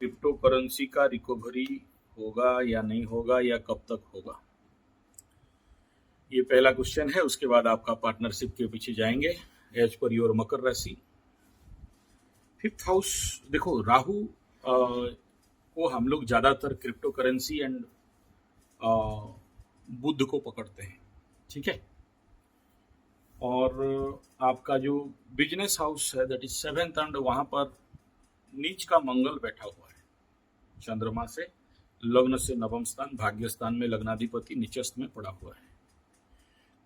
Crypto currency का recovery होगा या नहीं होगा या कब तक होगा, ये पहला क्वेश्चन है। उसके बाद आपका पार्टनरशिप के पीछे जाएंगे एज पर योर मकर राशि। फिफ्थ हाउस, देखो राहु को हम लोग ज्यादातर क्रिप्टो करेंसी एंड बुध को पकड़ते हैं, ठीक है। और आपका जो बिजनेस हाउस है दैट इज सेवेंथ, एंड वहां पर नीच का मंगल बैठा हुआ है चंद्रमा से, लग्न से नवम स्थान भाग्य स्थान में लग्नाधिपति निचस्थ में पड़ा हुआ है।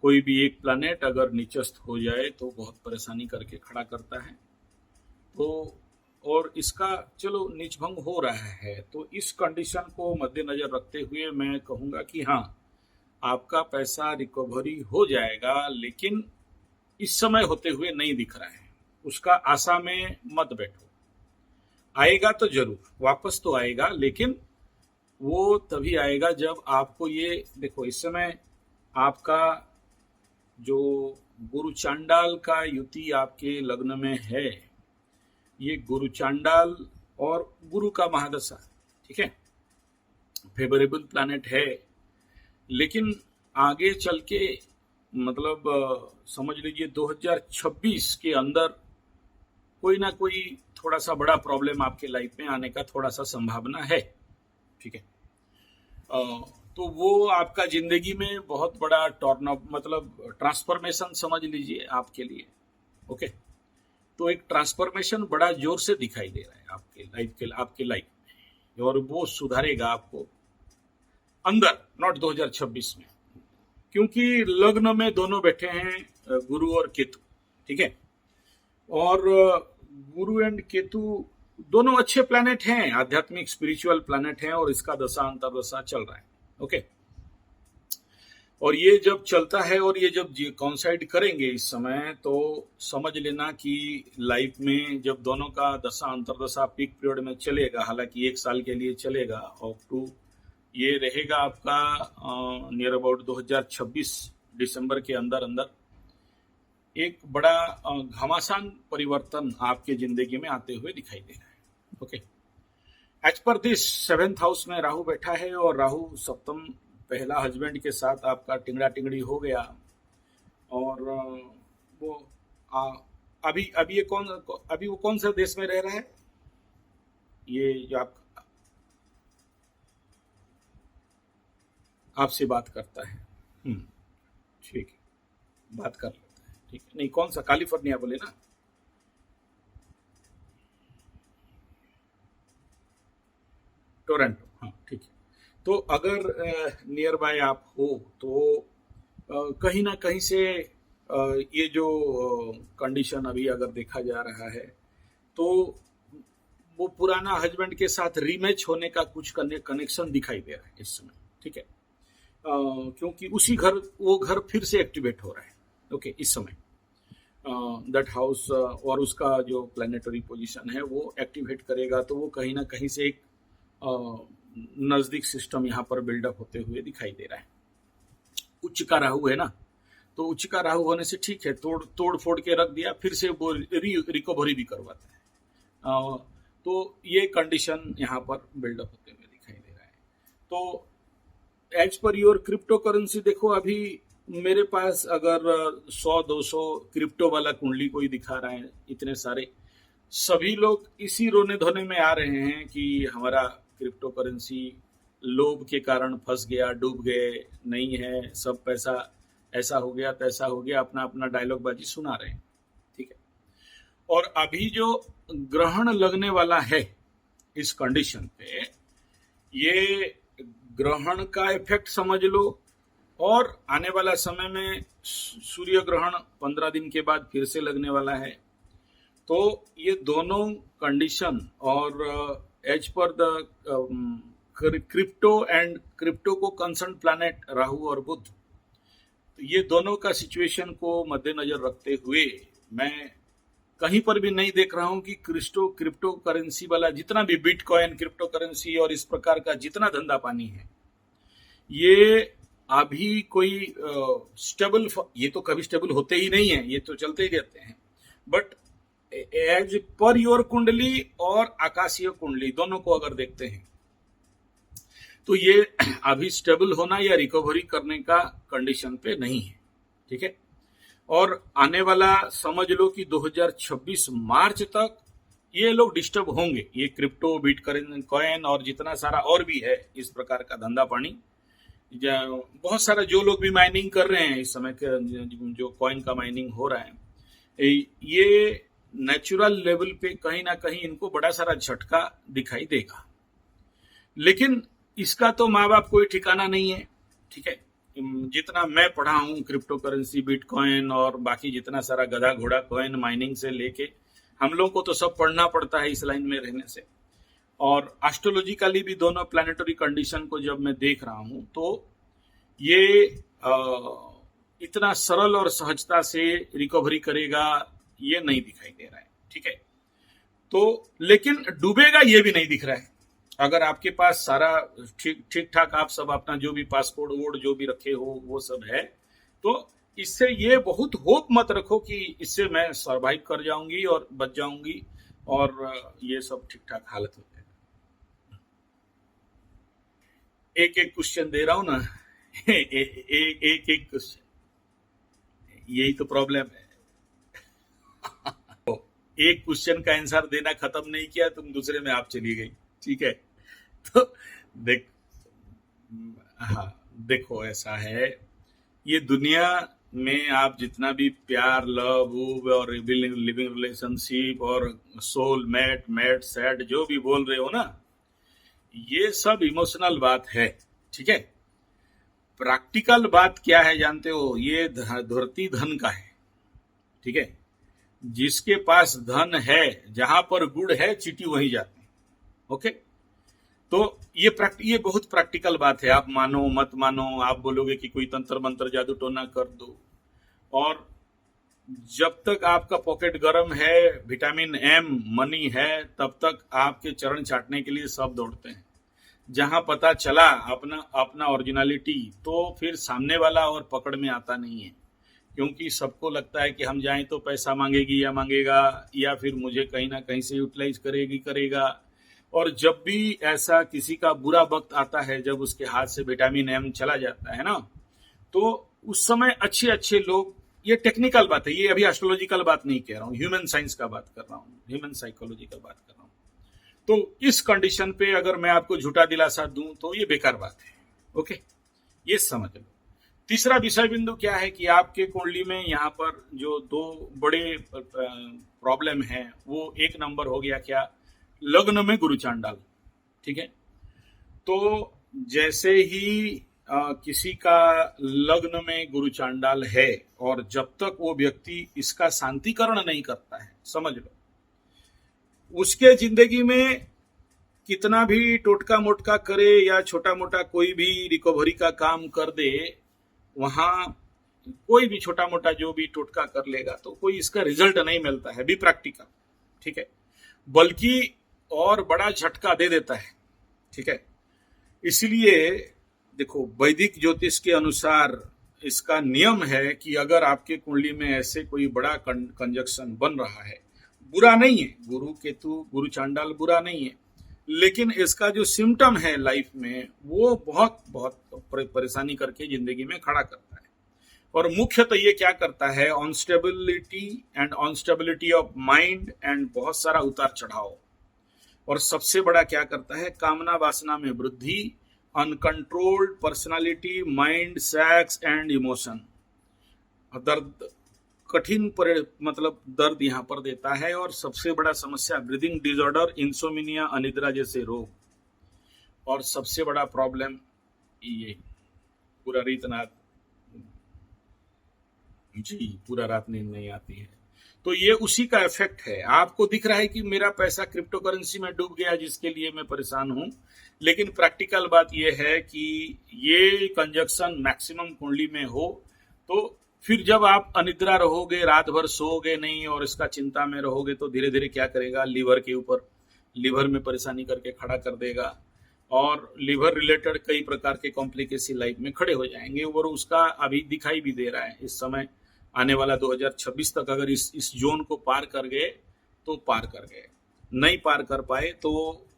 कोई भी एक प्लैनेट अगर निचस्थ हो जाए तो बहुत परेशानी करके खड़ा करता है। तो और इसका चलो नीचभंग हो रहा है, तो इस कंडीशन को मद्देनजर रखते हुए मैं कहूंगा कि हाँ, आपका पैसा रिकवरी हो जाएगा, लेकिन इस समय होते हुए नहीं दिख रहा है। उसका आशा में मत बैठो, आएगा तो जरूर, वापस तो आएगा, लेकिन वो तभी आएगा जब आपको ये देखो, इस समय आपका जो गुरु चांडाल का युति आपके लग्न में है, ये गुरु चांडाल और गुरु का महादशा, ठीक है, फेवरेबल प्लैनेट है। लेकिन आगे चल के मतलब समझ लीजिए 2026 के अंदर कोई ना कोई थोड़ा सा बड़ा प्रॉब्लम आपके लाइफ में आने का थोड़ा सा संभावना है, ठीक है। तो वो आपका जिंदगी में बहुत बड़ा टर्न अप मतलब ट्रांसफॉर्मेशन समझ लीजिए आपके लिए, ओके। तो एक ट्रांसफॉर्मेशन बड़ा जोर से दिखाई दे रहा है आपके लाइफ में, और वो सुधारेगा आपको अंदर, नॉट 2026 में, क्योंकि लग्न में दोनों बैठे हैं गुरु और केतु, ठीक है। और गुरु एंड केतु दोनों अच्छे प्लैनेट हैं, आध्यात्मिक स्पिरिचुअल प्लैनेट हैं, और इसका दशा अंतर्दशा चल रहा है, ओके। और ये जब चलता है और ये जब कॉन्साइड करेंगे इस समय, तो समझ लेना कि लाइफ में जब दोनों का दशा अंतर्दशा पीक पीरियड में चलेगा, हालांकि 1 साल के लिए चलेगा, अप टू ये रहेगा आपका नियर अबाउट 2026 दिसंबर के अंदर अंदर एक बड़ा घमासान परिवर्तन आपके जिंदगी में आते हुए दिखाई दे रहा है, ओके। एज पर दिस 7th हाउस में राहु बैठा है, और राहु सप्तम पहला हस्बैंड के साथ आपका टिंगड़ा टिंगड़ी हो गया। और वो अभी वो कौन सा देश में रह रहा है, ये जो आपसे बात करता है, ठीक है, बात कर लेते हैं, ठीक है। नहीं, कौन सा, कैलिफोर्निया बोले ना, टोरंटो, हाँ ठीक है। तो अगर नियर बाय आप हो तो कहीं ना कहीं से ये जो कंडीशन अभी अगर देखा जा रहा है, तो वो पुराना हस्बैंड के साथ रीमैच होने का कुछ कनेक्शन दिखाई दे रहा है इस समय, ठीक है। क्योंकि वो घर फिर से एक्टिवेट हो रहा है, ओके, इस समय दैट हाउस और उसका जो प्लानिटरी पोजीशन है वो एक्टिवेट करेगा, तो वो कहीं ना कहीं से एक नजदीक सिस्टम यहाँ पर बिल्डअप होते हुए दिखाई दे रहा है। उच्च का राहु है ना, तो उच्च का राहु होने से ठीक है, तोड़ फोड़ के रख दिया, फिर से वो रिकवरी भी करवाता है। तो ये कंडीशन यहाँ पर बिल्डअप होते हुए दिखाई दे रहा है। तो as per your crypto currency, देखो अभी मेरे पास अगर 100-200 क्रिप्टो वाला कुंडली कोई दिखा रहा है, इतने सारे, सभी लोग इसी रोने धोने में आ रहे हैं कि हमारा क्रिप्टो करेंसी लोभ के कारण फंस गया, डूब गए, नहीं है, सब पैसा ऐसा हो गया तैसा हो गया, अपना अपना डायलॉग बाजी सुना रहे हैं, ठीक है। और अभी जो ग्रहण लगने वाला है इस कंडीशन पे, ये ग्रहण का इफेक्ट समझ लो, और आने वाला समय में सूर्य ग्रहण 15 दिन के बाद फिर से लगने वाला है। तो ये दोनों कंडीशन, और एज पर द क्रिप्टो को कंसर्न प्लैनेट राहु और बुध, तो ये दोनों का सिचुएशन को मद्देनजर रखते हुए मैं कहीं पर भी नहीं देख रहा हूं कि क्रिप्टो करेंसी वाला जितना भी बिटकॉइन, क्रिप्टो करेंसी और इस प्रकार का जितना धंधा पानी है, ये अभी कोई स्टेबल, ये तो कभी स्टेबल होते ही नहीं है, ये तो चलते ही रहते हैं, बट एज पर योर कुंडली और आकाशीय कुंडली दोनों को अगर देखते हैं तो ये अभी स्टेबल होना या रिकवरी करने का कंडीशन पे नहीं है, ठीक है। और आने वाला समझ लो कि 2026 मार्च तक ये लोग डिस्टर्ब होंगे, ये क्रिप्टो बिटकॉइन और जितना सारा और भी है इस प्रकार का धंधा पानी। बहुत सारा जो लोग भी माइनिंग कर रहे हैं इस समय के, जो कॉइन का माइनिंग हो रहा है, ये नेचुरल लेवल पे कहीं ना कहीं इनको बड़ा सारा झटका दिखाई देगा। लेकिन इसका तो माँ बाप कोई ठिकाना नहीं है, ठीक है। जितना मैं पढ़ा हूँ क्रिप्टो करेंसी, बिटकॉइन और बाकी जितना सारा गधा घोड़ा कॉइन माइनिंग से लेके हम लोग को तो सब पढ़ना पड़ता है इस लाइन में रहने से। और एस्ट्रोलॉजिकली भी दोनों प्लानिटरी कंडीशन को जब मैं देख रहा हूँ तो ये इतना सरल और सहजता से रिकवरी करेगा ये नहीं दिखाई दे रहा है, ठीक है। तो लेकिन डूबेगा ये भी नहीं दिख रहा है। अगर आपके पास सारा ठीक ठाक आप सब अपना जो भी पासपोर्ट वोट जो भी रखे हो वो सब है, तो इससे ये बहुत होप मत रखो कि इससे मैं सरवाइव कर जाऊंगी और बच जाऊंगी और ये सब ठीक ठाक हालत हो जाएगा। एक एक क्वेश्चन दे रहा हूं ना एक एक क्वेश्चन, यही तो प्रॉब्लम है। एक क्वेश्चन का आंसर देना खत्म नहीं किया तुम दूसरे में आप चली गई, ठीक है। तो देखो ऐसा है, ये दुनिया में आप जितना भी प्यार, लव और लिविंग रिलेशनशिप और सोल मेट सैड जो भी बोल रहे हो ना, ये सब इमोशनल बात है, ठीक है। प्रैक्टिकल बात क्या है जानते हो? ये धरती धन का है, ठीक है। जिसके पास धन है, जहां पर गुड़ है चींटी वहीं जाती है, ओके। तो ये बहुत प्रैक्टिकल बात है। आप मानो मत मानो, आप बोलोगे कि कोई तंत्र मंत्र जादू टोना कर दो, और जब तक आपका पॉकेट गर्म है, विटामिन एम मनी है, तब तक आपके चरण चाटने के लिए सब दौड़ते हैं। जहां पता चला अपना ओरिजिनलिटी, तो फिर सामने वाला और पकड़ में आता नहीं है, क्योंकि सबको लगता है कि हम जाएं तो पैसा मांगेगी या मांगेगा, या फिर मुझे कहीं ना कहीं से यूटिलाइज करेगा। और जब भी ऐसा किसी का बुरा वक्त आता है, जब उसके हाथ से विटामिन एम चला जाता है ना, तो उस समय अच्छे लोग, ये टेक्निकल बात है, ये अभी एस्ट्रोलॉजिकल बात नहीं कह रहा हूँ, ह्यूमन साइंस का बात कर रहा हूँ, ह्यूमन साइकोलॉजी का बात कर रहा हूँ। तो इस कंडीशन पे अगर मैं आपको झूठा दिलासा दूं तो ये बेकार बात है, ओके, ये समझ लो। तीसरा विषय बिंदु क्या है कि आपके कुंडली में यहाँ पर जो दो बड़े प्रॉब्लम है, वो एक नंबर हो गया क्या, लग्न में गुरु चांडाल, ठीक है। तो जैसे ही किसी का लग्न में गुरु चांडाल है, और जब तक वो व्यक्ति इसका शांतिकरण नहीं करता है, समझ लो उसके जिंदगी में कितना भी टोटका मोटका करे या छोटा मोटा कोई भी रिकवरी का काम कर दे, वहां कोई भी छोटा मोटा जो भी टोटका कर लेगा तो कोई इसका रिजल्ट नहीं मिलता है, भी प्रैक्टिकल, ठीक है, बल्कि और बड़ा झटका दे देता है, ठीक है। इसलिए देखो, वैदिक ज्योतिष के अनुसार इसका नियम है कि अगर आपके कुंडली में ऐसे कोई बड़ा कंजक्शन बन रहा है, बुरा नहीं है, गुरु केतु गुरु चांडाल बुरा नहीं है, लेकिन इसका जो सिम्टम है लाइफ में, वो बहुत परेशानी करके जिंदगी में खड़ा करता है। और मुख्यतः ये क्या करता है, अनस्टेबिलिटी ऑफ माइंड एंड बहुत सारा उतार चढ़ाव। और सबसे बड़ा क्या करता है, कामना वासना में वृद्धि, uncontrolled personality, mind, sex and emotion. दर्द, कठिन मतलब दर्द यहाँ पर देता है। और सबसे बड़ा समस्या ब्रीदिंग डिसऑर्डर, इंसोमिनिया, अनिद्रा जैसे रोग। और सबसे बड़ा प्रॉब्लम ये पूरा रात नींद नहीं आती है। तो ये उसी का इफेक्ट है। आपको दिख रहा है कि मेरा पैसा क्रिप्टो करेंसी में डूब गया जिसके लिए मैं परेशान हूं, लेकिन प्रैक्टिकल बात यह है कि ये कंजक्शन मैक्सिमम कुंडली में हो तो फिर जब आप अनिद्रा रहोगे, रात भर सोओगे नहीं और इसका चिंता में रहोगे, तो धीरे धीरे क्या करेगा, लीवर के ऊपर, लीवर में परेशानी करके खड़ा कर देगा। और लीवर रिलेटेड कई प्रकार के कॉम्प्लिकेशन लाइफ में खड़े हो जाएंगे। और उसका अभी दिखाई भी दे रहा है इस समय। आने वाला 2026 तक अगर इस जोन को पार कर गए तो पार कर गए, नहीं पार कर पाए तो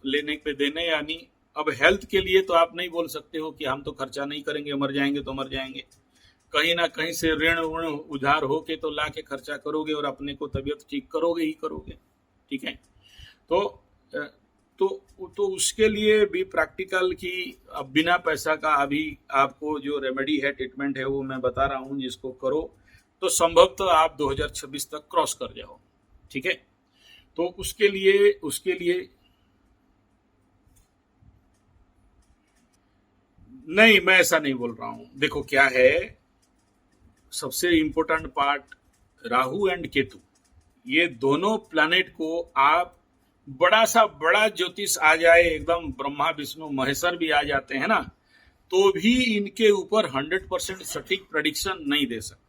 लेने पे देने। यानी अब हेल्थ के लिए तो आप नहीं बोल सकते हो कि हम तो खर्चा नहीं करेंगे, मर जाएंगे तो मर जाएंगे। कहीं ना कहीं से ऋण उण उधार होके तो ला के खर्चा करोगे और अपने को तबीयत ठीक करोगे ही करोगे। ठीक है, तो अ, तो तो उसके लिए भी प्रैक्टिकल की अब बिना पैसा का अभी आपको जो रेमेडी है, ट्रीटमेंट है, वो मैं बता रहा हूँ, जिसको करो तो संभवतः आप 2026 तक क्रॉस कर जाओ। ठीक है, तो उसके लिए नहीं, मैं ऐसा नहीं बोल रहा हूं। देखो क्या है, सबसे important part Rahu and Ketu, ये दोनों प्लैनेट को आप बड़ा सा बड़ा ज्योतिष आ जाए, एकदम ब्रह्मा विष्णु महेश्वर भी आ जाते हैं ना, तो भी इनके ऊपर 100% सटीक प्रेडिक्शन नहीं दे सकते,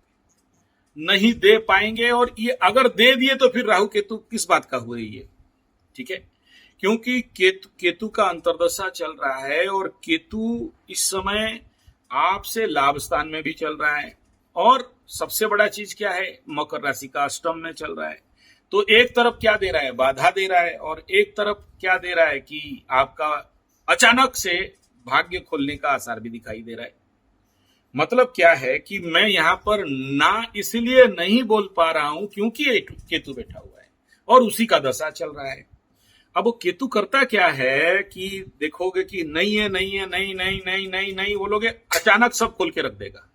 नहीं दे पाएंगे। और ये अगर दे दिए तो फिर राहु केतु किस बात का हुए ये। ठीक है, क्योंकि केतु का अंतर्दशा चल रहा है और केतु इस समय आपसे लाभ स्थान में भी चल रहा है, और सबसे बड़ा चीज क्या है, मकर राशि का अष्टम में चल रहा है। तो एक तरफ क्या दे रहा है, बाधा दे रहा है, और एक तरफ क्या दे रहा है कि आपका अचानक से भाग्य खोलने का आसार भी दिखाई दे रहा है। मतलब क्या है कि मैं यहां पर ना इसलिए नहीं बोल पा रहा हूं क्योंकि केतु बैठा हुआ है और उसी का दशा चल रहा है। अब वो केतु करता क्या है कि देखोगे कि नहीं है, नहीं है, नहीं नहीं नहीं नहीं नहीं बोलोगे, अचानक सब खोल के रख देगा।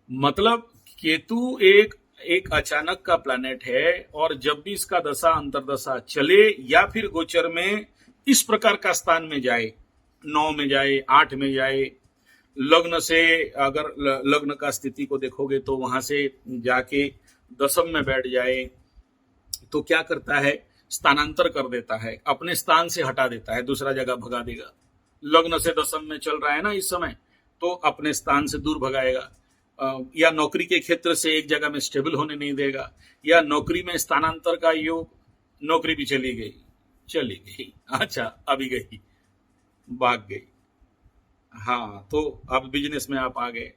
मतलब केतु एक अचानक का प्लैनेट है, और जब भी इसका दशा अंतरदशा चले या फिर गोचर में इस प्रकार का स्थान में जाए, 9 में जाए, 8 में जाए, लग्न से अगर लग्न का स्थिति को देखोगे तो वहां से जाके दशम में बैठ जाए, तो क्या करता है, स्थानांतर कर देता है, अपने स्थान से हटा देता है, दूसरा जगह भगा देगा। लग्न से दशम में चल रहा है ना इस समय, तो अपने स्थान से दूर भगाएगा, या नौकरी के क्षेत्र से एक जगह में स्टेबल होने नहीं देगा, या नौकरी में स्थानांतर का योग, नौकरी भी चली गई, अच्छा अभी गई, भाग गई, हाँ, तो अब बिजनेस में आप आ गए,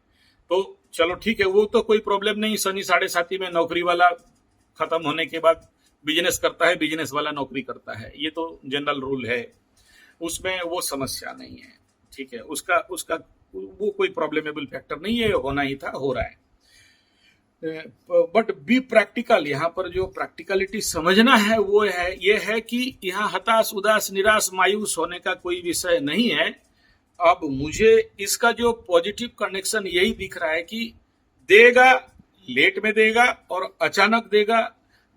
तो चलो ठीक है, वो तो कोई प्रॉब्लम नहीं। शनि 7.5 में नौकरी वाला खत्म होने के बाद बिजनेस करता है, बिजनेस वाला नौकरी करता है, ये तो जनरल रूल है, उसमें वो समस्या नहीं है। ठीक है, उसका उसका वो कोई प्रॉब्लमेबल फैक्टर नहीं है, होना ही था, हो रहा है। बट बी प्रैक्टिकल, यहाँ पर जो प्रैक्टिकलिटी समझना है वो है, ये है कि यहाँ हताश, उदास, निराश, मायूस होने का कोई विषय नहीं है। अब मुझे इसका जो पॉजिटिव कनेक्शन यही दिख रहा है कि देगा, लेट में देगा और अचानक देगा।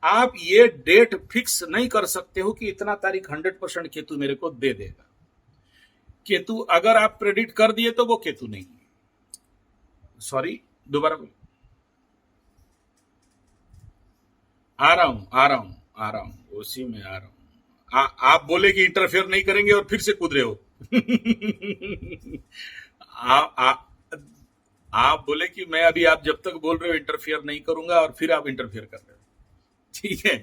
आप ये डेट फिक्स नहीं कर सकते हो कि इतना तारीख 100% केतु मेरे को दे देगा। केतु अगर आप प्रेडिक्ट कर दिए तो वो केतु नहीं है। सॉरी, दोबारा बोल, आ रहा हूं, उसी में आ रहा हूं। आप बोले कि इंटरफेयर नहीं करेंगे और फिर से कूद रहे हो। आ, आप बोले कि मैं अभी, आप जब तक बोल रहे हो इंटरफेयर नहीं करूंगा, और फिर आप इंटरफेयर कर रहे हो। ठीक है।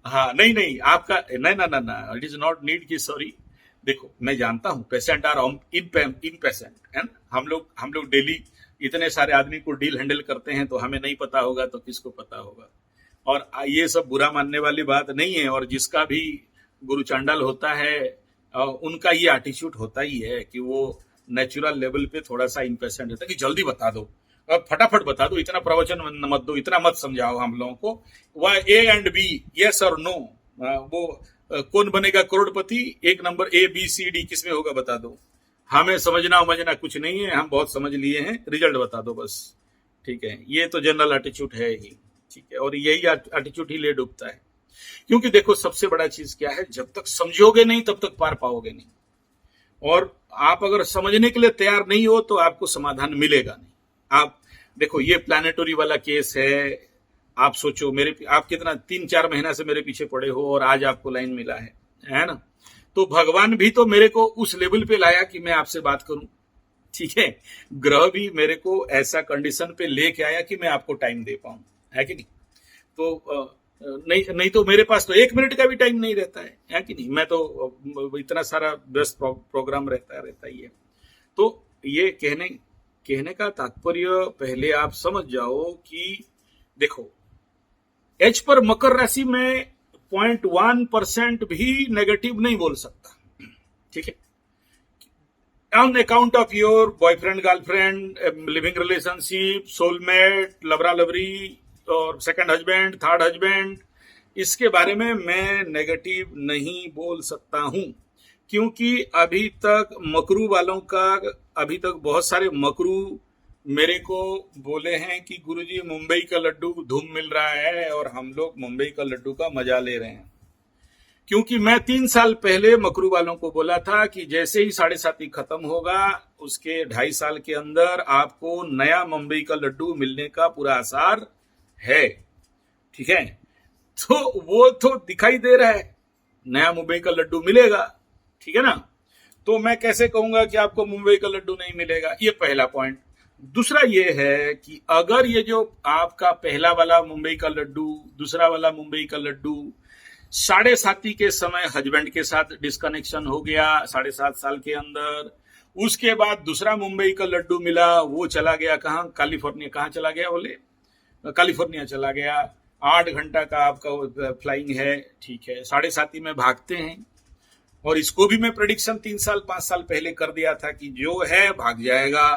हाँ, नहीं नहीं, आपका नहीं, ना ना ना, इट इज नॉट नीड की सॉरी। देखो, मैं जानता हूं पेशेंट आर इन पेशेंट, है ना, हम लोग डेली इतने सारे आदमी को डील हैंडल करते हैं, तो हमें नहीं पता होगा तो किसको पता होगा। और ये सब बुरा मानने वाली बात नहीं है, और जिसका भी गुरु चांडाल होता है, उनका ये एटीट्यूड होता ही है कि वो नेचुरल लेवल पे थोड़ा सा इम्पेशेंट होता है कि जल्दी बता दो, फटाफट बता दो, इतना प्रवचन मत दो, इतना मत समझाओ हम लोगों को। वह ए एंड बी, यस और नो, वो कौन बनेगा करोड़पति, एक नंबर ABCD किसमें होगा बता दो। हमें समझना कुछ नहीं है, हम बहुत समझ लिए हैं, रिजल्ट बता दो बस। ठीक है, ये तो जनरल एटीट्यूड है ही। ठीक है, और यही एटीट्यूड ही ले डूबता है। क्योंकि देखो, सबसे बड़ा चीज क्या है, जब तक समझोगे नहीं तब तक पार पाओगे नहीं, और आप अगर समझने के लिए तैयार नहीं हो तो आपको समाधान मिलेगा नहीं। आप देखो, ये प्लानिटरी वाला केस है, आप सोचो, आप कितना 3-4 महीना से मेरे पीछे पड़े हो और आज आपको लाइन मिला है ना। तो भगवान भी तो मेरे को उस लेवल पे लाया कि मैं आपसे बात करूं। ठीक है, ग्रह भी मेरे को ऐसा कंडीशन पे लेके आया कि मैं आपको टाइम दे पाऊं, है कि नहीं। तो नहीं तो मेरे पास तो 1 मिनट का भी टाइम नहीं रहता है कि नहीं। मैं तो इतना सारा व्यस्त प्रोग्राम रहता ही है। तो ये कहने का तात्पर्य, पहले आप समझ जाओ कि देखो, एच पर मकर राशि में 0.1% भी नेगेटिव नहीं बोल सकता, ठीक है। On account of your boyfriend, girlfriend, living relationship, soulmate, लवरा लवरी और सेकंड हस्बैंड, थर्ड हस्बैंड, इसके बारे में मैं नेगेटिव नहीं बोल सकता हूं, क्योंकि अभी तक मकरू वालों का, अभी तक बहुत सारे मकरू मेरे को बोले हैं कि गुरुजी मुंबई का लड्डू धूम मिल रहा है और हम लोग मुंबई का लड्डू का मजा ले रहे हैं। क्योंकि मैं 3 साल पहले मकरू वालों को बोला था कि जैसे ही 7.5 खत्म होगा उसके 2.5 साल के अंदर आपको नया मुंबई का लड्डू मिलने का पूरा आसार है, ठीक है। तो वो तो दिखाई दे रहा है, नया मुंबई का लड्डू मिलेगा, ठीक है ना। तो मैं कैसे कहूंगा कि आपको मुंबई का लड्डू नहीं मिलेगा, ये पहला पॉइंट। दूसरा ये है कि अगर ये जो आपका पहला वाला मुंबई का लड्डू, दूसरा वाला मुंबई का लड्डू 7.5 के समय हस्बैंड के साथ डिस्कनेक्शन हो गया 7.5 साल के अंदर, उसके बाद दूसरा मुंबई का लड्डू मिला, वो चला गया कहाँ, कैलिफोर्निया। कहाँ चला गया बोले? कैलिफोर्निया चला गया। 8 घंटा का आपका फ्लाइंग है, ठीक है। 7.5 में भागते हैं, और इसको भी मैं प्रेडिक्शन 3 साल 5 साल पहले कर दिया था कि जो है भाग जाएगा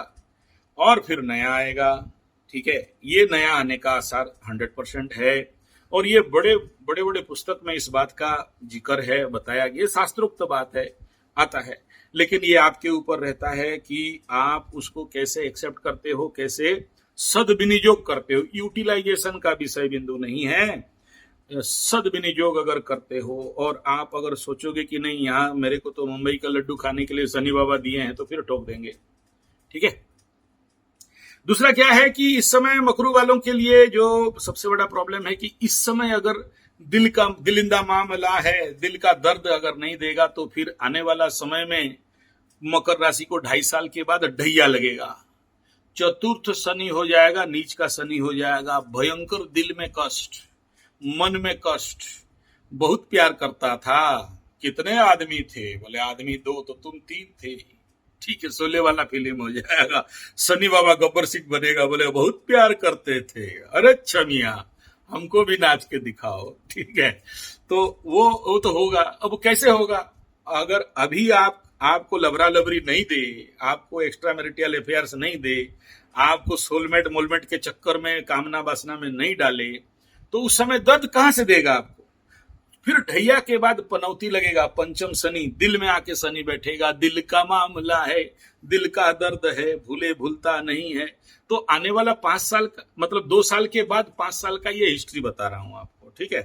और फिर नया आएगा, ठीक है। ये नया आने का आसार 100% है, और ये बड़े बड़े पुस्तक में इस बात का जिक्र है, बताया गया, शास्त्रोक्त बात है, आता है। लेकिन ये आपके ऊपर रहता है कि आप उसको कैसे एक्सेप्ट करते हो, कैसे सदविनियोग करते हो। यूटिलाइजेशन का विषय बिंदु नहीं है, सदविनियोग अगर करते हो, और आप अगर सोचोगे कि नहीं यहाँ मेरे को तो मुंबई का लड्डू खाने के लिए शनि बाबा दिए हैं, तो फिर ठोक देंगे, ठीक है। दूसरा क्या है कि इस समय मकरू वालों के लिए जो सबसे बड़ा प्रॉब्लम है कि इस समय अगर दिलिंदा मामला है, दिल का दर्द अगर नहीं देगा, तो फिर आने वाला समय में मकर राशि को 2.5 साल के बाद ढैया लगेगा, चतुर्थ शनि हो जाएगा, नीच का शनि हो जाएगा, भयंकर दिल में कष्ट, मन में कष्ट। बहुत प्यार करता था, कितने आदमी थे? बोले आदमी 2 तो तुम 3 थे, ठीक है। शोले वाला फिल्म हो जाएगा, शनि बाबा गब्बर सिंह बनेगा, बोले बहुत प्यार करते थे, अरे छमिया हमको भी नाच के दिखाओ, ठीक है। तो वो तो होगा। अब कैसे होगा? अगर अभी आपको लवरा लवरी नहीं दे, आपको एक्स्ट्रा मैरिटल अफेयर्स नहीं दे, आपको सोलमेट मोलमेट के चक्कर में, कामना वासना में नहीं डाले, तो उस समय दर्द कहां से देगा आपको? फिर ढैया के बाद पनौती लगेगा, पंचम शनि, दिल में आके शनि बैठेगा, दिल का मामला है, दिल का दर्द है, भूले भूलता नहीं है। तो आने वाला 5 साल का, मतलब 2 साल के बाद 5 साल का ये हिस्ट्री बता रहा हूं आपको, ठीक है।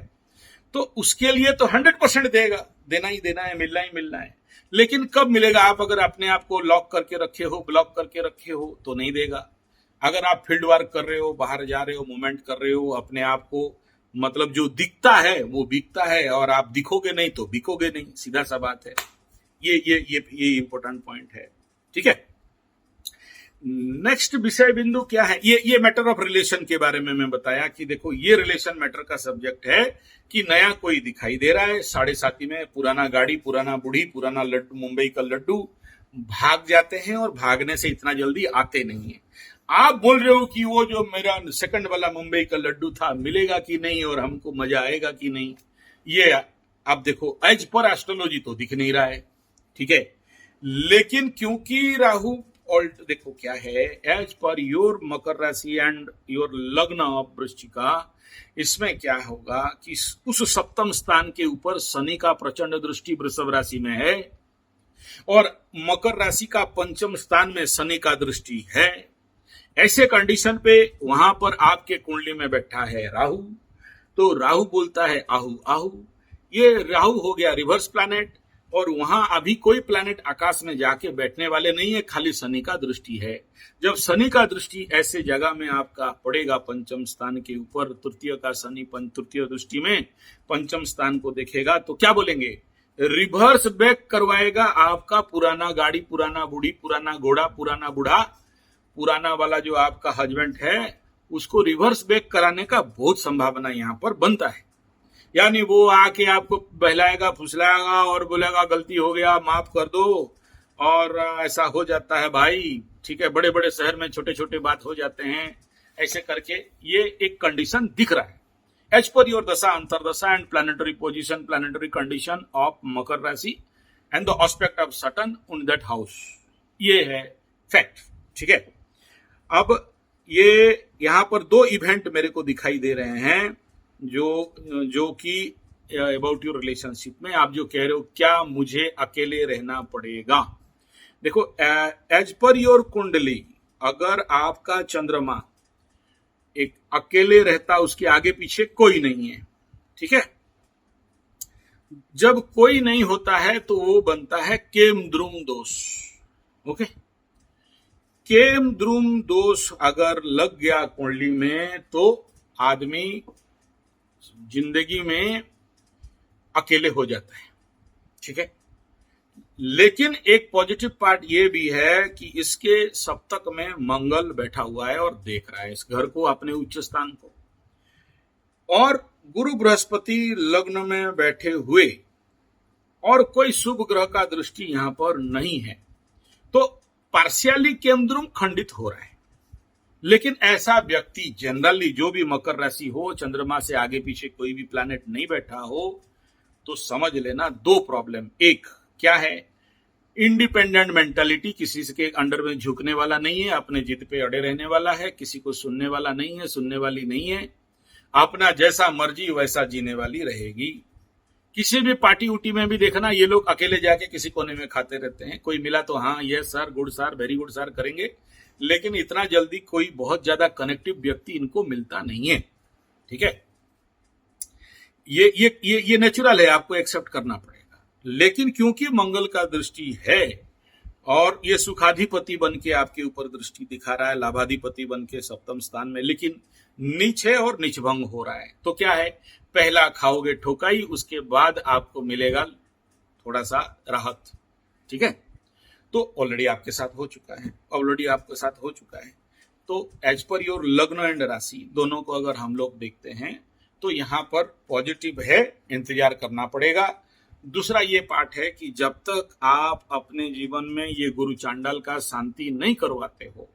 तो उसके लिए तो 100% देगा, देना ही देना है, मिलना ही मिलना है। लेकिन कब मिलेगा? आप अगर अपने आप को लॉक करके रखे हो, ब्लॉक करके रखे हो, तो नहीं देगा। अगर आप फील्ड वर्क कर रहे हो, बाहर जा रहे हो, मूवमेंट कर रहे हो, अपने आप को मतलब जो दिखता है वो बिकता है, और आप दिखोगे नहीं तो बिकोगे नहीं, सीधा सा बात है। ये इंपॉर्टेंट पॉइंट है, ठीक है। नेक्स्ट विषय बिंदु क्या है? ये मैटर ऑफ रिलेशन के बारे में मैं बताया कि देखो ये रिलेशन मैटर का सब्जेक्ट है कि नया कोई दिखाई दे रहा है 7.5 में, पुराना गाड़ी, पुराना बूढ़ी, पुराना लड्डू, मुंबई का लड्डू भाग जाते हैं, और भागने से इतना जल्दी आते नहीं है। आप बोल रहे हो कि वो जो मेरा सेकंड वाला मुंबई का लड्डू था मिलेगा कि नहीं, और हमको मजा आएगा कि नहीं, ये आप देखो एज पर एस्ट्रोलॉजी तो दिख नहीं रहा है, ठीक है। लेकिन क्योंकि राहु ऑल्ट, देखो क्या है, as per your Makar rashi and your लग्न ऑफ वृश्चिका, इसमें क्या होगा कि उस सप्तम स्थान के ऊपर शनि का प्रचंड दृष्टि वृषभ राशि में है, और मकर राशि का पंचम स्थान में शनि का दृष्टि है। ऐसे कंडीशन पे वहां पर आपके कुंडली में बैठा है राहु, तो राहु बोलता है आहु आहु। ये राहु हो गया रिवर्स प्लैनेट, और वहां अभी कोई प्लैनेट आकाश में जाके बैठने वाले नहीं है, खाली शनि का दृष्टि है। जब शनि का दृष्टि ऐसे जगह में आपका पड़ेगा पंचम स्थान के ऊपर, तृतीय का शनि तृतीय दृष्टि में पंचम स्थान को देखेगा, तो क्या बोलेंगे? रिवर्स बैक करवाएगा आपका पुराना गाड़ी, पुराना बूढ़ी, पुराना घोड़ा, पुराना बूढ़ा, पुराना वाला जो आपका हस्बैंड है, उसको रिवर्स बैक कराने का बहुत संभावना यहां पर बनता है। यानी वो आके आपको बहलाएगा, फुसलाएगा और बोलेगा गलती हो गया, माफ कर दो, और ऐसा हो जाता है भाई, ठीक है। बड़े बड़े शहर में छोटे छोटे बात हो जाते हैं, ऐसे करके ये एक कंडीशन दिख रहा है। As per your dasha antardasha and planetary position, planetary condition of Makar rashi and the aspect of Saturn in that house. ये है फैक्ट, ठीक है। अब ये यहां पर दो इवेंट मेरे को दिखाई दे रहे हैं जो कि अबाउट योर रिलेशनशिप में आप जो कह रहे हो, क्या मुझे अकेले रहना पड़ेगा। देखो, एज पर योर कुंडली, अगर आपका चंद्रमा एक अकेले रहता, उसके आगे पीछे कोई नहीं है, ठीक है, जब कोई नहीं होता है तो वो बनता है केम द्रुम दोष। ओके, केम द्रुम दोष अगर लग गया कुंडली में तो आदमी जिंदगी में अकेले हो जाता है, ठीक है। लेकिन एक पॉजिटिव पार्ट ये भी है कि इसके सप्तक में मंगल बैठा हुआ है और देख रहा है इस घर को, अपने उच्च स्थान को, और गुरु बृहस्पति लग्न में बैठे हुए और कोई शुभ ग्रह का दृष्टि यहां पर नहीं है, तो पार्शियली केंद्रुम खंडित हो रहा है। लेकिन ऐसा व्यक्ति जनरली, जो भी मकर राशि हो, चंद्रमा से आगे पीछे कोई भी प्लैनेट नहीं बैठा हो, तो समझ लेना दो प्रॉब्लम। एक क्या है, इंडिपेंडेंट मेंटालिटी, किसी के अंडर में झुकने वाला नहीं है, अपने जिद पे अड़े रहने वाला है, किसी को सुनने वाला नहीं है, सुनने वाली नहीं है, अपना जैसा मर्जी वैसा जीने वाली रहेगी। किसी भी पार्टी उटी में भी देखना, ये लोग अकेले जाके किसी कोने में खाते रहते हैं, कोई मिला तो हाँ yes sir, good sir, very good sir करेंगे, लेकिन इतना जल्दी कोई बहुत ज्यादा कनेक्टिव व्यक्ति इनको मिलता नहीं है, ठीक है। ये नेचुरल है, आपको एक्सेप्ट करना पड़ेगा। लेकिन क्योंकि मंगल का दृष्टि है और ये सुखाधिपति बन के आपके ऊपर दृष्टि दिखा रहा है, लाभाधिपति बन के सप्तम स्थान में, लेकिन नीच है और नीचभंग हो रहा है, तो क्या है, पहला खाओगे ठोकाई, उसके बाद आपको मिलेगा थोड़ा सा राहत, ठीक है। तो ऑलरेडी आपके साथ हो चुका है, तो एज पर योर लग्न एंड राशि दोनों को अगर हम लोग देखते हैं तो यहां पर पॉजिटिव है, इंतजार करना पड़ेगा। दूसरा ये पार्ट है कि जब तक आप अपने जीवन में ये गुरु चांडाल का शांति नहीं करवाते हो,